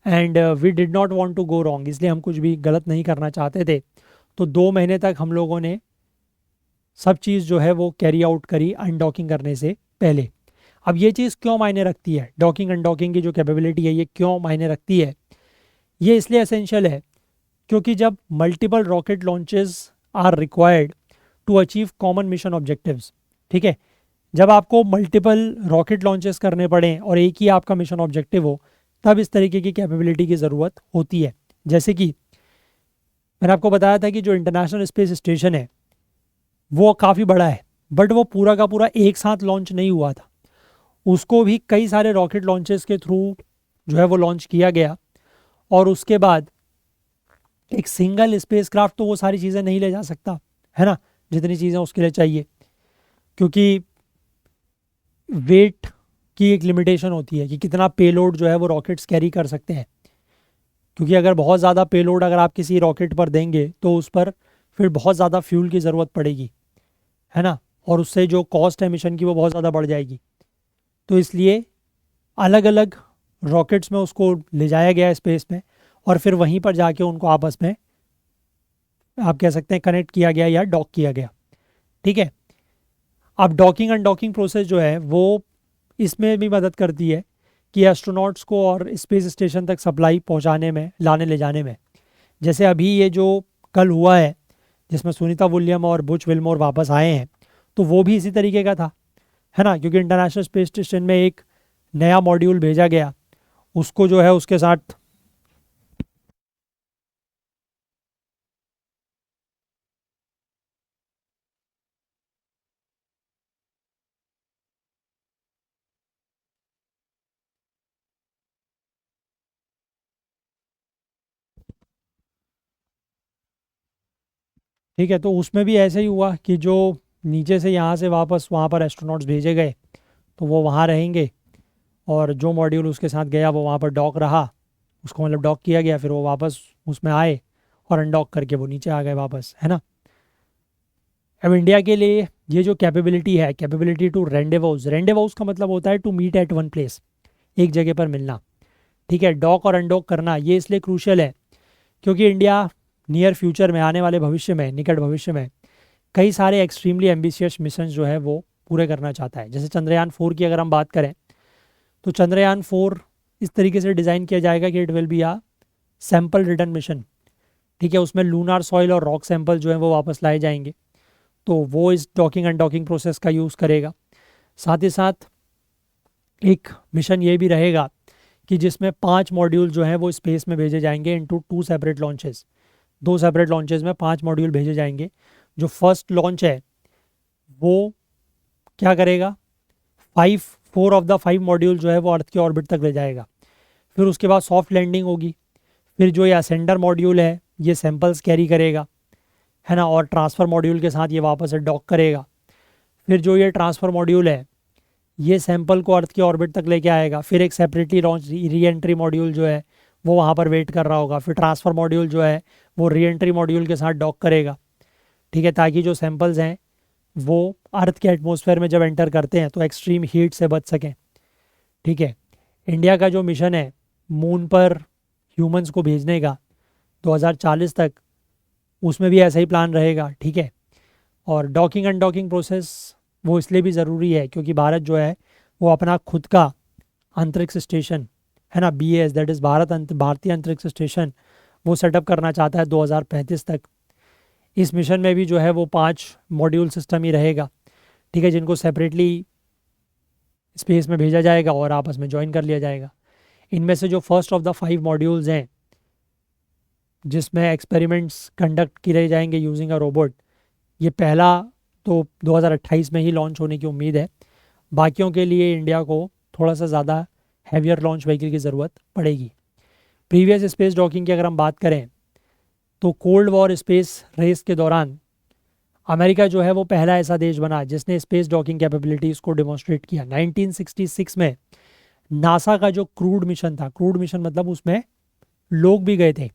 Speaker 1: and we did not want to go wrong, इसलिए हम कुछ भी गलत नहीं करना चाहते थे। तो 2 महीने तक हम लोगों ने सब चीज़ जो है वो कैरी आउट करी अनडॉकिंग करने से पहले। अब ये चीज़ क्यों मायने रखती है, डॉकिंग अनडॉकिंग की जो कैपेबिलिटी है ये क्यों मायने रखती है? ये इसलिए एसेंशियल है क्योंकि जब multiple rocket launches are required to achieve common mission objectives, ठीक है, जब आपको मल्टीपल रॉकेट लॉन्चेस करने पड़े और एक ही आपका मिशन ऑब्जेक्टिव हो, तब इस तरीके की कैपेबिलिटी की ज़रूरत होती है। जैसे कि मैंने आपको बताया था कि जो इंटरनेशनल स्पेस स्टेशन है वो काफ़ी बड़ा है, बट वो पूरा का पूरा एक साथ लॉन्च नहीं हुआ था, उसको भी कई सारे रॉकेट लॉन्चेस के थ्रू जो है वो लॉन्च किया गया, और उसके बाद एक सिंगल स्पेसक्राफ्ट तो वो सारी चीज़ें नहीं ले जा सकता, है ना, जितनी चीज़ें उसके लिए चाहिए, क्योंकि वेट की एक लिमिटेशन होती है कि कितना पेलोड जो है वो रॉकेट्स कैरी कर सकते हैं। क्योंकि अगर बहुत ज़्यादा पेलोड अगर आप किसी रॉकेट पर देंगे तो उस पर फिर बहुत ज़्यादा फ्यूल की ज़रूरत पड़ेगी, है ना, और उससे जो कॉस्ट है मिशन की वो बहुत ज़्यादा बढ़ जाएगी। तो इसलिए अलग अलग रॉकेट्स में उसको ले जाया गया स्पेस में, और फिर वहीं पर जाके उनको आपस में आप कह सकते हैं कनेक्ट किया गया या डॉक किया गया, ठीक है। अब डॉकिंग अनडॉकिंग प्रोसेस जो है वो इसमें भी मदद करती है कि एस्ट्रोनॉट्स को और स्पेस स्टेशन तक सप्लाई पहुंचाने में, लाने ले जाने में। जैसे अभी ये जो कल हुआ है जिसमें सुनीता विलियम और बुच विल्मोर वापस आए हैं, तो वो भी इसी तरीके का था, है ना, क्योंकि इंटरनेशनल स्पेस स्टेशन में एक नया मॉड्यूल भेजा गया, उसको जो है उसके साथ ठीक है, तो उसमें भी ऐसे ही हुआ कि जो नीचे से यहाँ से वापस वहाँ पर एस्ट्रोनॉट्स भेजे गए तो वो वहाँ रहेंगे, और जो मॉड्यूल उसके साथ गया वो वहाँ पर डॉक रहा, उसको मतलब डॉक किया गया, फिर वो वापस उसमें आए और अनडॉक करके वो नीचे आ गए वापस, है ना। अब इंडिया के लिए ये जो कैपेबिलिटी है, कैपेबिलिटी टू रेंडेवोज, रेंडेवोज का मतलब होता है to meet at one place, एक जगह पर मिलना, ठीक है। डॉक और अनडॉक करना ये इसलिए क्रूशियल है क्योंकि इंडिया नियर फ्यूचर में, आने वाले भविष्य में, निकट भविष्य में कई सारे एक्सट्रीमली एम्बिशियस मिशन जो है वो पूरे करना चाहता है। जैसे चंद्रयान 4 की अगर हम बात करें तो चंद्रयान 4 इस तरीके से डिज़ाइन किया जाएगा कि it will be a sample return mission, ठीक है। उसमें लूनार सॉइल और रॉक सैंपल जो है वो वापस लाए जाएंगे, तो वो इस डॉकिंग अनडॉकिंग प्रोसेस का यूज़ करेगा। साथ ही साथ एक मिशन ये भी रहेगा कि जिसमें 5 मॉड्यूल जो हैं वो स्पेस में भेजे जाएंगे into 2 separate launches, 2 separate launches में 5 मॉड्यूल भेजे जाएंगे। जो फर्स्ट लॉन्च है वो क्या करेगा, 4 ऑफ द 5 मॉड्यूल जो है वो अर्थ के ऑर्बिट तक ले जाएगा, फिर उसके बाद सॉफ्ट लैंडिंग होगी, फिर जो ये असेंडर मॉड्यूल है ये सैंपल्स कैरी करेगा, है ना, और ट्रांसफ़र मॉड्यूल के साथ ये वापस से डॉक करेगा। फिर जो ये ट्रांसफ़र मॉड्यूल है ये सैंपल को अर्थ के ऑर्बिट तक लेके आएगा, फिर एक separately launch re entry module जो है वो वहाँ पर वेट कर रहा होगा, फिर ट्रांसफ़र मॉड्यूल जो है वो री एंट्री मॉड्यूल के साथ डॉक करेगा, ठीक है, ताकि जो सैंपल्स हैं वो अर्थ के एटमॉस्फेयर में जब एंटर करते हैं तो एक्सट्रीम हीट से बच सकें, ठीक है। इंडिया का जो मिशन है मून पर ह्यूमंस को भेजने का 2040 तक, उसमें भी ऐसा ही प्लान रहेगा, ठीक है। और डॉकिंग अनडॉकिंग प्रोसेस वो इसलिए भी ज़रूरी है क्योंकि भारत जो है वो अपना खुद का अंतरिक्ष स्टेशन, है ना, BAS, दैट इज़ भारतीय अंतरिक्ष स्टेशन, वो सेटअप करना चाहता है 2035 तक। इस मिशन में भी जो है वो 5 मॉड्यूल सिस्टम ही रहेगा, ठीक है, जिनको सेपरेटली स्पेस में भेजा जाएगा और आपस में ज्वाइन कर लिया जाएगा। इनमें से जो फर्स्ट ऑफ द 5 मॉड्यूल्स हैं जिसमें एक्सपेरिमेंट्स कंडक्ट किए जाएंगे यूजिंग अ रोबोट, ये पहला तो 2028 में ही लॉन्च होने की उम्मीद है। बाकियों के लिए इंडिया को थोड़ा सा ज़्यादा हैवियर लॉन्च व्हीकल की ज़रूरत पड़ेगी। प्रीवियस स्पेस डॉकिंग की अगर हम बात करें तो कोल्ड वॉर स्पेस रेस के दौरान अमेरिका जो है वो पहला ऐसा देश बना जिसने स्पेस डॉकिंग कैपेबिलिटीज़ को डेमोन्स्ट्रेट किया। 1966 में नासा का जो क्रूड मिशन था, क्रूड मिशन मतलब उसमें लोग भी गए थे,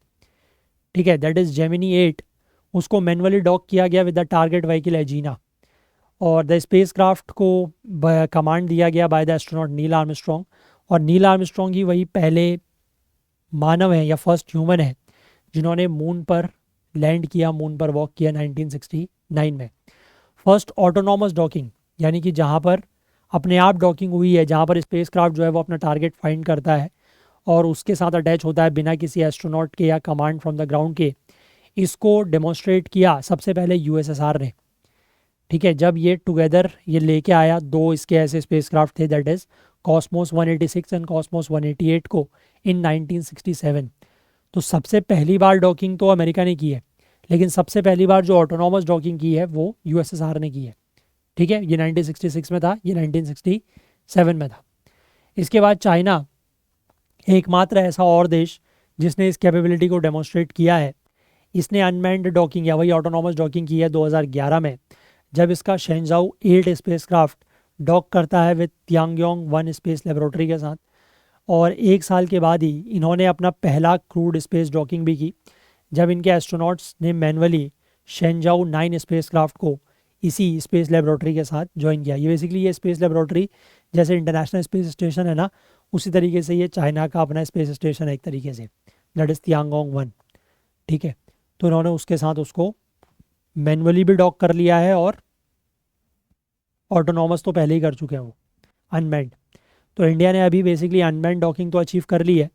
Speaker 1: ठीक है, दैट इज़ जेमिनी 8, उसको मैनुअली डॉक किया गया विद द टारगेट व्हीकल एजीना। और द स्पेस क्राफ्ट को कमांड दिया गया by the astronaut Neil Armstrong. और नील आर्मस्ट्रॉन्ग ही वही पहले मानव हैं या फर्स्ट ह्यूमन है जिन्होंने मून पर लैंड किया, मून पर वॉक किया 1969 में। फर्स्ट ऑटोनॉमस डॉकिंग, यानी कि जहाँ पर अपने आप डॉकिंग हुई है, जहाँ पर स्पेस क्राफ्ट जो है वो अपना टारगेट फाइंड करता है और उसके साथ अटैच होता है बिना किसी एस्ट्रोनॉट के या कमांड फ्रॉम द ग्राउंड के। इसको डेमोन्स्ट्रेट किया सबसे पहले यूएसएसआर ने, ठीक है। जब ये टुगेदर ये लेके आया, दो इसके ऐसे स्पेसक्राफ्ट थे, that is Cosmos 186 and Cosmos 188 को इन 1967। तो सबसे पहली बार डॉकिंग तो अमेरिका ने की है, लेकिन सबसे पहली बार जो ऑटोनॉमस डॉकिंग की है वो यूएसएसआर ने की है, ठीक है। ये 1966 में था, ये 1967 में था। इसके बाद चाइना एकमात्र ऐसा और देश जिसने इस कैपेबिलिटी को डेमोन्स्ट्रेट किया है। इसने अनमैन्ड डॉकिंग या वही ऑटोनॉमस डॉकिंग की है 2011 में, जब इसका शेंजाऊ 8 स्पेसक्राफ्ट डॉक करता है विद तियांगयोंग 1 स्पेस लेबोरेटरी के साथ। और एक साल के बाद ही इन्होंने अपना पहला क्रूड स्पेस डॉकिंग भी की, जब इनके एस्ट्रोनॉट्स ने मैनुअली शेंजाऊ 9 स्पेसक्राफ्ट को इसी स्पेस लेबोरेटरी के साथ ज्वाइन किया। ये बेसिकली ये स्पेस लेबोरेटरी जैसे इंटरनेशनल स्पेस स्टेशन है ना, उसी तरीके से ये चाइना का अपना स्पेस स्टेशन है एक तरीके से, दैट इज़ तियांगोंग 1, ठीक है। तो इन्होंने उसके साथ उसको मैनुअली भी डॉक कर लिया है और ऑटोनॉमस तो पहले ही कर चुके हैं वो अनमैन्ड। तो इंडिया ने अभी बेसिकली अनमैन्ड डॉकिंग तो अचीव कर ली है,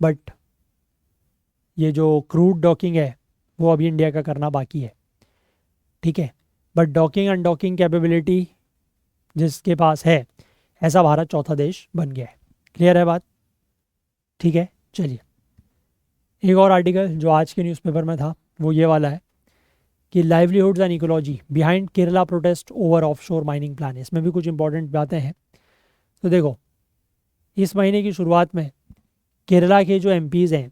Speaker 1: बट ये जो क्रूड डॉकिंग है वो अभी इंडिया का करना बाकी है, ठीक है। बट डॉकिंग अनडॉकिंग कैपेबिलिटी जिसके पास है, ऐसा भारत चौथा देश बन गया है। क्लियर है बात, ठीक है। चलिए, एक और आर्टिकल जो आज के न्यूज़पेपर में था वो ये वाला है कि livelihoods and ecology behind Kerala protest over offshore mining plan. इसमें भी कुछ इंपॉर्टेंट बातें हैं। तो देखो, इस महीने की शुरुआत में केरला के जो एमपीज़ हैं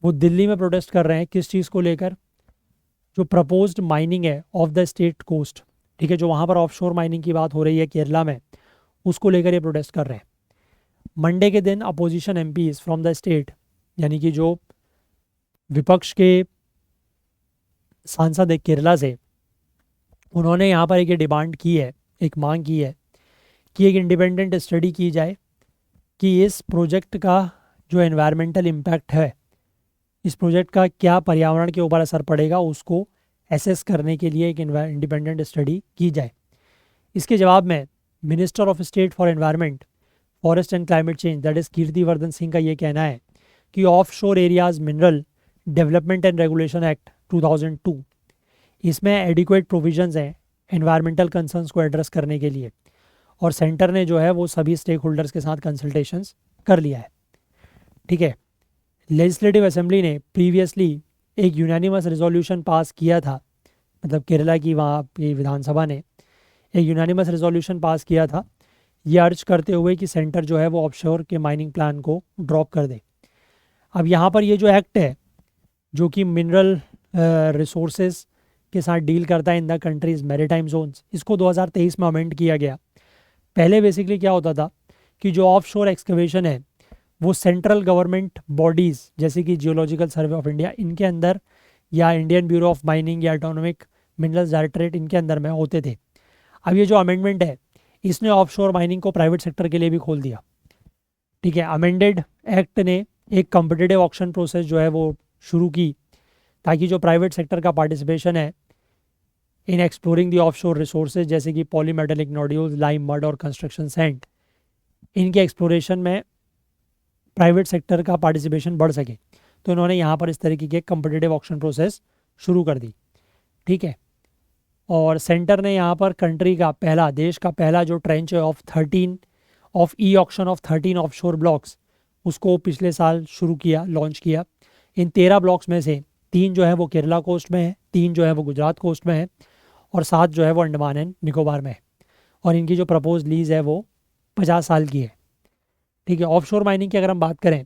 Speaker 1: वो दिल्ली में प्रोटेस्ट कर रहे हैं। किस चीज़ को लेकर? जो प्रपोज्ड माइनिंग है ऑफ द स्टेट कोस्ट, ठीक है, जो वहाँ पर ऑफशोर माइनिंग की बात हो रही है केरला में, उसको लेकर ये प्रोटेस्ट कर रहे हैं। मंडे के दिन opposition MPs from the state, यानी कि जो विपक्ष के सांसद है केरला से, उन्होंने यहाँ पर एक ये डिमांड की है, एक मांग की है कि एक इंडिपेंडेंट स्टडी की जाए कि इस प्रोजेक्ट का जो एनवायरमेंटल इम्पैक्ट है, इस प्रोजेक्ट का क्या पर्यावरण के ऊपर असर पड़ेगा, उसको एसेस करने के लिए एक इंडिपेंडेंट स्टडी की जाए। इसके जवाब में minister of state for environment, forest and climate change, that is Kirtivardhan Singh का ये कहना है कि ऑफ शोर areas mineral development and regulation act 2002, इसमें एडिक्वेट प्रोविजंस हैं एनवायरमेंटल कंसर्न्स को एड्रेस करने के लिए। और सेंटर ने जो है वो सभी स्टेक होल्डर्स के साथ कंसल्टेशंस कर लिया है, ठीक है। लेजिस्लेटिव असेंबली ने प्रीवियसली एक यूनानिमस रेजोल्यूशन पास किया था, मतलब केरला की वहाँ की विधानसभा ने एक यूनानिमस रेजोल्यूशन पास किया था, ये अर्ज करते हुए कि सेंटर जो है वो ऑफशोर के माइनिंग प्लान को ड्रॉप कर दे। अब यहाँ पर ये जो एक्ट है जो कि मिनरल रिसोर्सेज के साथ डील करता है in the countries maritime zones, इसको 2023 में अमेंड किया गया। पहले बेसिकली क्या होता था कि जो ऑफशोर एक्सकवेशन है वो सेंट्रल गवर्नमेंट बॉडीज़ जैसे कि जियोलॉजिकल सर्वे ऑफ इंडिया, इनके अंदर, या इंडियन ब्यूरो ऑफ माइनिंग या एटॉनमिक मिनरल्स डायरेक्टरेट, इनके अंदर में होते थे। अब ये जो अमेंडमेंट है इसने ऑफशोर माइनिंग को प्राइवेट सेक्टर के लिए भी खोल दिया, ठीक है। अमेंडेड एक्ट ने एक कॉम्पिटिटिव ऑक्शन प्रोसेस जो है वो शुरू की ताकि जो प्राइवेट सेक्टर का पार्टिसिपेशन है इन एक्सप्लोरिंग दी ऑफशोर रिसोर्सेज जैसे कि पॉलीमेटेलिक नोड्यूल्स, लाइम, मड और कंस्ट्रक्शन सैंड, इनके एक्सप्लोरेशन में प्राइवेट सेक्टर का पार्टिसिपेशन बढ़ सके। तो इन्होंने यहाँ पर इस तरीके के कॉम्पिटिटिव ऑक्शन प्रोसेस शुरू कर दी, ठीक है। और सेंटर ने यहाँ पर कंट्री का पहला, देश का पहला जो ट्रेंच है of e auction of 13 offshore blocks, उसको पिछले साल शुरू किया, लॉन्च किया। इन 13 ब्लॉक्स में से 3 जो है वो केरला कोस्ट में है, 3 जो है वो गुजरात कोस्ट में है और 7 जो है वो अंडमान एंड निकोबार में है। और इनकी जो प्रपोज लीज है वो 50 साल की है, ठीक है। ऑफशोर माइनिंग की अगर हम बात करें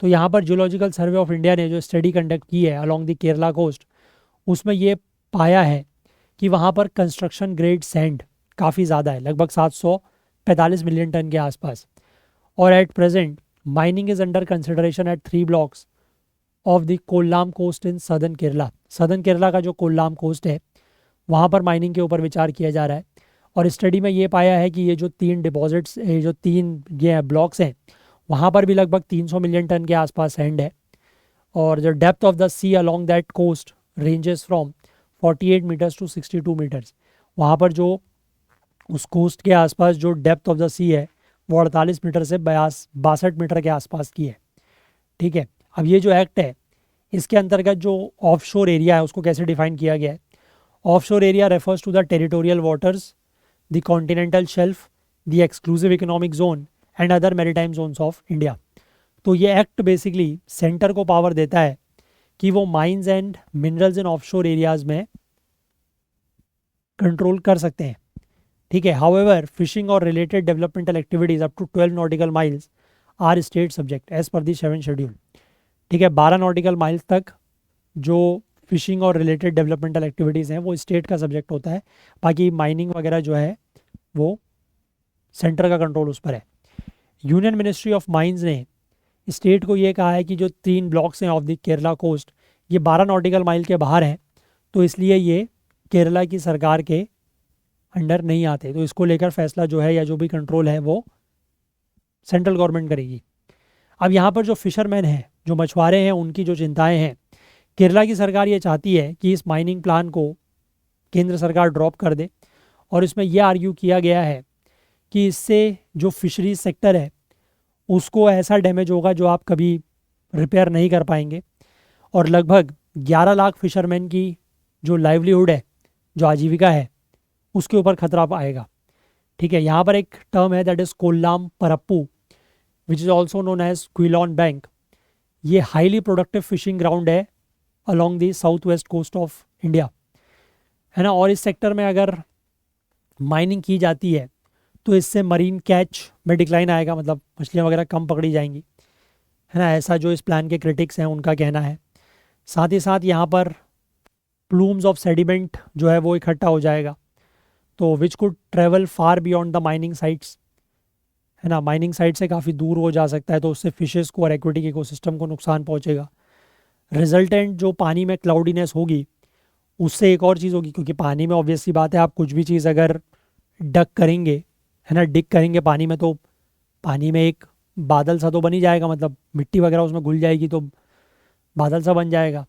Speaker 1: तो यहाँ पर जियोलॉजिकल सर्वे ऑफ इंडिया ने जो स्टडी कंडक्ट की है अलॉन्ग द केरला कोस्ट, उसमें ये पाया है कि वहाँ पर कंस्ट्रक्शन ग्रेड सैंड काफ़ी ज़्यादा है, लगभग 745 मिलियन टन के आसपास। और at present mining is under consideration at 3 blocks of the Kollam coast in southern Kerala. Southern Kerala का जो कोल्लाम कोस्ट है वहाँ पर माइनिंग के ऊपर विचार किया जा रहा है। और स्टडी में ये पाया है कि ये जो 3 डिपॉजिट्स, ये जो 3 ये ब्लॉक्स हैं, वहाँ पर भी लगभग 300 मिलियन टन के आसपास सैंड है। और जो depth of the sea along that coast ranges from 48 metres to 62 metres. वहाँ पर जो उस कोस्ट के आसपास जो डेप्थ ऑफ द सी है वो 48 मीटर से 62 मीटर के आसपास की है। ठीक है, अब ये जो एक्ट है इसके अंतर्गत जो ऑफशोर एरिया है उसको कैसे डिफाइन किया गया है। Offshore area refers to the territorial waters, the continental shelf, the exclusive economic zone and other maritime zones of India. तो ये एक्ट बेसिकली सेंटर को पावर देता है कि वो mines and minerals in offshore areas में कंट्रोल कर सकते हैं। ठीक है, हाउएवर फिशिंग और related developmental activities up to 12 nautical miles are state subject as per the 7 schedule. ठीक है, 12 नॉटिकल माइल्स तक जो फिशिंग और रिलेटेड डेवलपमेंटल एक्टिविटीज़ हैं वो स्टेट का सब्जेक्ट होता है, बाकी माइनिंग वगैरह जो है वो सेंटर का कंट्रोल उस पर है। यूनियन मिनिस्ट्री ऑफ माइंस ने स्टेट को ये कहा है कि जो 3 ब्लॉक्स हैं ऑफ द केरला कोस्ट ये 12 नॉटिकल माइल के बाहर हैं, तो इसलिए ये केरला की सरकार के अंडर नहीं आते, तो इसको लेकर फैसला जो है या जो भी कंट्रोल है वो सेंट्रल गवर्नमेंट करेगी। अब यहाँ पर जो फिशरमैन हैं, जो मछुआरे हैं, उनकी जो चिंताएं हैं, केरला की सरकार ये चाहती है कि इस माइनिंग प्लान को केंद्र सरकार ड्रॉप कर दे। और इसमें यह आर्ग्यू किया गया है कि इससे जो फिशरीज सेक्टर है उसको ऐसा डैमेज होगा जो आप कभी रिपेयर नहीं कर पाएंगे। और लगभग 11 लाख फिशरमैन की जो लाइवलीहुड है, जो आजीविका है, उसके ऊपर खतरा आएगा। ठीक है, यहाँ पर एक टर्म है that is Kollam Parappu which is also known as Quilon bank. ये हाईली प्रोडक्टिव फिशिंग ग्राउंड है along the south west coast of India, है ना। और इस सेक्टर में अगर माइनिंग की जाती है तो इससे मरीन कैच में डिक्लाइन आएगा, मतलब मछलियाँ वगैरह कम पकड़ी जाएंगी, है ना। ऐसा जो इस प्लान के क्रिटिक्स हैं उनका कहना है। साथ ही साथ यहाँ पर प्लूम्स ऑफ सेडिमेंट जो है वो इकट्ठा हो जाएगा, तो which could travel far beyond the mining sites, है ना। माइनिंग साइट से काफ़ी दूर हो जा सकता है, तो उससे फिशेस को और एक्वेटिक इकोसिस्टम को नुकसान पहुँचेगा। रिजल्टेंट जो पानी में क्लाउडीनेस होगी उससे एक और चीज़ होगी, क्योंकि पानी में ऑब्वियस सी बात है आप कुछ भी चीज़ अगर डक करेंगे, है ना, डिग करेंगे पानी में, तो पानी में एक बादल सा तो बन ही जाएगा, मतलब मिट्टी वगैरह उसमें घुल जाएगी तो बादल सा बन जाएगा।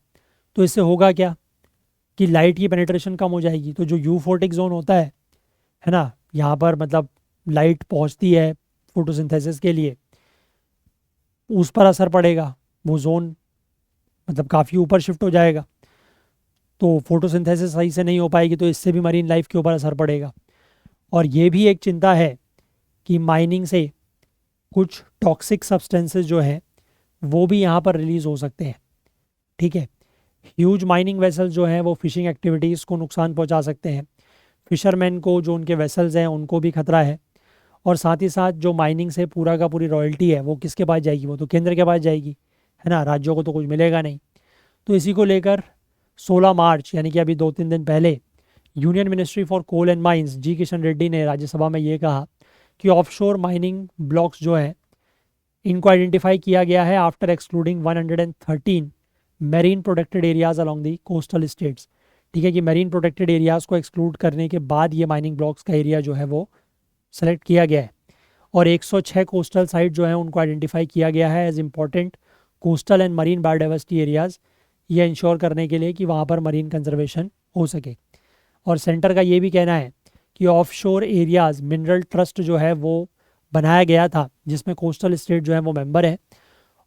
Speaker 1: तो इससे होगा क्या कि लाइट की पेनिट्रेशन कम हो जाएगी, तो जो यूफोटिक जोन होता है ना, यहाँ पर मतलब लाइट पहुँचती है फोटोसिंथेसिस के लिए, उस पर असर पड़ेगा। वो जोन मतलब काफ़ी ऊपर शिफ्ट हो जाएगा, तो फोटोसिंथेसिस सही से नहीं हो पाएगी, तो इससे भी मरीन लाइफ के ऊपर असर पड़ेगा। और ये भी एक चिंता है कि माइनिंग से कुछ टॉक्सिक सब्सटेंसेस जो हैं वो भी यहाँ पर रिलीज़ हो सकते हैं। ठीक है, ह्यूज माइनिंग वेसल्स जो हैं वो फिशिंग एक्टिविटीज़ को नुकसान पहुँचा सकते हैं। फिशरमैन को, जो उनके वेसल्स हैं, उनको भी खतरा है। और साथ ही साथ जो माइनिंग से पूरा का पूरी रॉयल्टी है वो किसके पास जाएगी, वो तो केंद्र के पास जाएगी, है ना, राज्यों को तो कुछ मिलेगा नहीं। तो इसी को लेकर 16 मार्च यानी कि अभी 2-3 दिन पहले union ministry for coal and mines G Kishan Reddy ने राज्यसभा में ये कहा कि ऑफशोर माइनिंग ब्लॉक्स जो हैं इनको आइडेंटिफाई किया गया है after excluding 113 marine protected areas along the coastal states. ठीक है, कि मेरीन प्रोटेक्टेड एरियाज़ को एक्सक्लूड करने के बाद ये माइनिंग ब्लॉक्स का एरिया जो है वो सेलेक्ट किया गया है। और 106 कोस्टल साइट जो है उनको आइडेंटिफाई किया गया है as important coastal and marine biodiversity areas, ये इंश्योर करने के लिए कि वहाँ पर मरीन कंजर्वेशन हो सके। और सेंटर का ये भी कहना है कि ऑफशोर एरियाज़ मिनरल ट्रस्ट जो है वो बनाया गया था, जिसमें कोस्टल स्टेट जो है वो मेंबर है।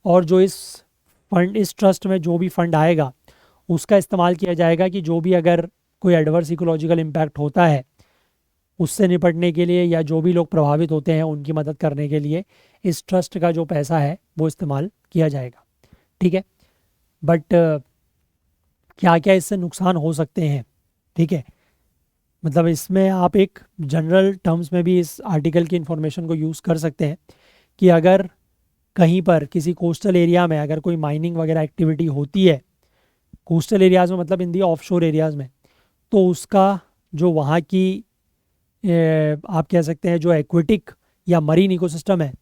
Speaker 1: और जो इस ट्रस्ट में जो भी फंड आएगा उसका इस्तेमाल किया जाएगा कि जो भी अगर कोई एडवर्स इकोलॉजिकल इम्पैक्ट होता है उससे निपटने के लिए, या जो भी लोग प्रभावित होते हैं उनकी मदद करने के लिए इस ट्रस्ट का जो पैसा है वो इस्तेमाल किया जाएगा। ठीक है, बट क्या क्या इससे नुकसान हो सकते हैं। ठीक है, मतलब इसमें आप एक जनरल टर्म्स में भी इस आर्टिकल की इन्फॉर्मेशन को यूज़ कर सकते हैं कि अगर कहीं पर किसी कोस्टल एरिया में अगर कोई माइनिंग वगैरह एक्टिविटी होती है, कोस्टल एरियाज़ में मतलब इन दी ऑफशोर एरियाज़ में, तो उसका जो वहाँ की आप कह सकते हैं जो एक्वेटिक या मरीन इकोसिस्टम है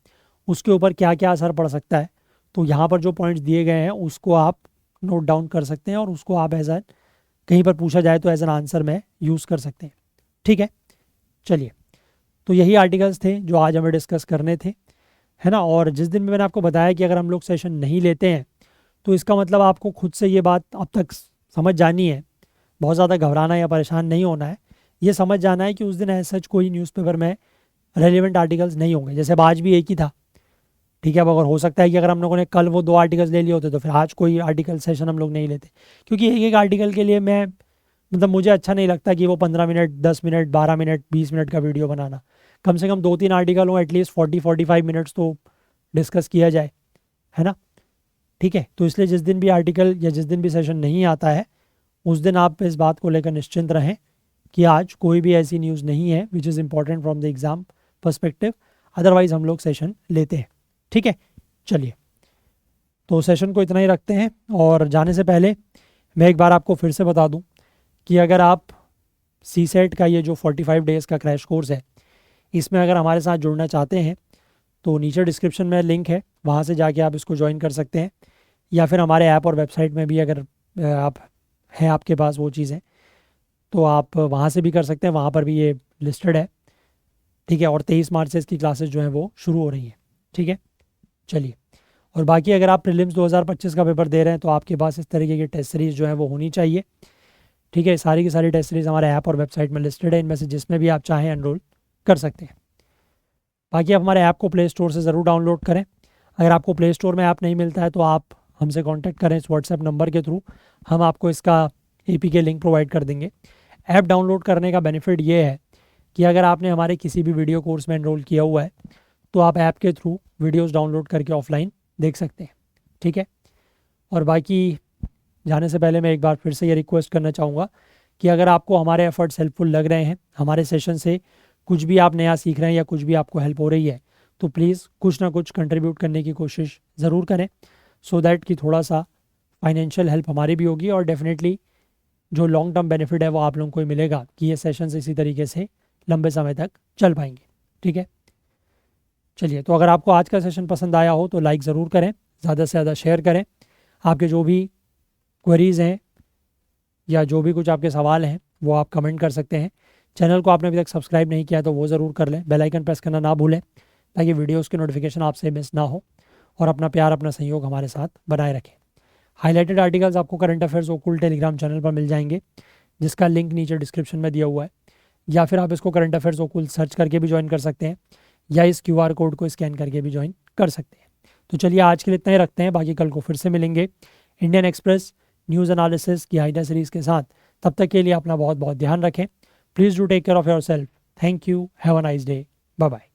Speaker 1: उसके ऊपर क्या क्या असर पड़ सकता है। तो यहाँ पर जो पॉइंट्स दिए गए हैं उसको आप नोट डाउन कर सकते हैं और उसको आप एज एन कहीं पर पूछा जाए तो एज एन आंसर में यूज़ कर सकते हैं। ठीक है, चलिए। तो यही आर्टिकल्स थे जो आज हमें डिस्कस करने थे, है ना। और जिस दिन भी मैंने आपको बताया कि अगर हम लोग सेशन नहीं लेते हैं तो इसका मतलब आपको खुद से ये बात अब तक समझ जानी है, बहुत ज़्यादा घबराना या परेशान नहीं होना है। ये समझ जाना है कि उस दिन ऐसा सच कोई न्यूज़पेपर में रेलिवेंट आर्टिकल्स नहीं होंगे। जैसे अब आज भी एक ही था, ठीक है। अब अगर हो सकता है कि अगर हम लोगों ने कल वो 2 आर्टिकल्स ले लिए होते तो फिर आज कोई आर्टिकल सेशन हम लोग नहीं लेते, क्योंकि एक एक आर्टिकल के लिए मैं मतलब मुझे अच्छा नहीं लगता कि वो 15 मिनट 10 मिनट 12 मिनट 20 मिनट का वीडियो बनाना। कम से कम 2-3 आर्टिकल हो, एटलीस्ट 40-45 मिनट्स तो डिस्कस किया जाए, है ना। ठीक है, तो इसलिए जिस दिन भी आर्टिकल या जिस दिन भी सेशन नहीं आता है उस दिन आप इस बात को लेकर निश्चिंत रहें कि आज कोई भी ऐसी न्यूज़ नहीं है which is important from the exam perspective, otherwise हम लोग सेशन लेते हैं। ठीक है, चलिए। तो सेशन को इतना ही रखते हैं और जाने से पहले मैं एक बार आपको फिर से बता दूं कि अगर आप सी सेट का ये जो 45 डेज़ का क्रैश कोर्स है इसमें अगर हमारे साथ जुड़ना चाहते हैं तो नीचे डिस्क्रिप्शन में लिंक है, वहाँ से जाके आप इसको ज्वाइन कर सकते हैं। या फिर हमारे ऐप और वेबसाइट में भी अगर आप हैं आपके पास वो चीज़ें तो आप वहाँ से भी कर सकते हैं, वहाँ पर भी ये लिस्टेड है। ठीक है, और 23 मार्च से इसकी क्लासेस जो हैं वो शुरू हो रही हैं। ठीक है, चलिए। और बाकी अगर आप प्रीलिम्स 2025 का पेपर दे रहे हैं तो आपके पास इस तरीके की टेस्ट सीरीज़ जो है वो होनी चाहिए। ठीक है, सारी की सारी टेस्ट सीरीज़ हमारे ऐप और वेबसाइट में लिस्टेड है, इनमें से जिसमें भी आप चाहें एनरोल कर सकते हैं। बाकी आप हमारे ऐप को प्ले स्टोर से ज़रूर डाउनलोड करें। अगर आपको प्ले स्टोर में ऐप नहीं मिलता है तो आप हमसे कांटेक्ट करें इस व्हाट्सएप नंबर के थ्रू, हम आपको इसका APK लिंक प्रोवाइड कर देंगे। ऐप डाउनलोड करने का बेनिफिट ये है कि अगर आपने हमारे किसी भी वीडियो कोर्स में एनरोल किया हुआ है तो आप ऐप के थ्रू वीडियोस डाउनलोड करके ऑफलाइन देख सकते हैं। ठीक है, और बाकी जाने से पहले मैं एक बार फिर से ये रिक्वेस्ट करना चाहूँगा कि अगर आपको हमारे एफर्ट्स हेल्पफुल लग रहे हैं, हमारे सेशन से कुछ भी आप नया सीख रहे हैं या कुछ भी आपको हेल्प हो रही है, तो प्लीज़ कुछ ना कुछ कंट्रीब्यूट करने की कोशिश ज़रूर करें, सो दैट कि थोड़ा सा फाइनेंशियल हेल्प हमारी भी होगी और डेफिनेटली जो लॉन्ग टर्म बेनिफिट है वो आप लोगों को ही मिलेगा कि ये सेशंस इसी तरीके से लंबे समय तक चल पाएंगे। ठीक है, चलिए। तो अगर आपको आज का सेशन पसंद आया हो तो लाइक ज़रूर करें, ज़्यादा से ज़्यादा शेयर करें। आपके जो भी क्वेरीज़ हैं या जो भी कुछ आपके सवाल हैं वो आप कमेंट कर सकते हैं। चैनल को आपने अभी तक सब्सक्राइब नहीं किया तो वो ज़रूर कर लें, बेल आइकन प्रेस करना ना भूलें ताकि वीडियोज़ की नोटिफिकेशन आपसे मिस ना हो, और अपना प्यार अपना सहयोग हमारे साथ बनाए रखें। हाईलाइटेड आर्टिकल्स आपको करंट अफेयर्स ओकुल टेलीग्राम चैनल पर मिल जाएंगे, जिसका लिंक नीचे डिस्क्रिप्शन में दिया हुआ है, या फिर आप इसको करंट अफेयर्स ओकुल सर्च करके भी ज्वाइन कर सकते हैं या इस QR कोड को स्कैन करके भी ज्वाइन कर सकते हैं। तो चलिए आज के लिए इतना ही रखते हैं, बाकी कल को फिर से मिलेंगे इंडियन एक्सप्रेस न्यूज़ एनालिसिस की हाइडा सीरीज़ के साथ। तब तक के लिए अपना बहुत बहुत ध्यान रखें। Please do take care of yourself. Thank you, have a nice day, bye bye.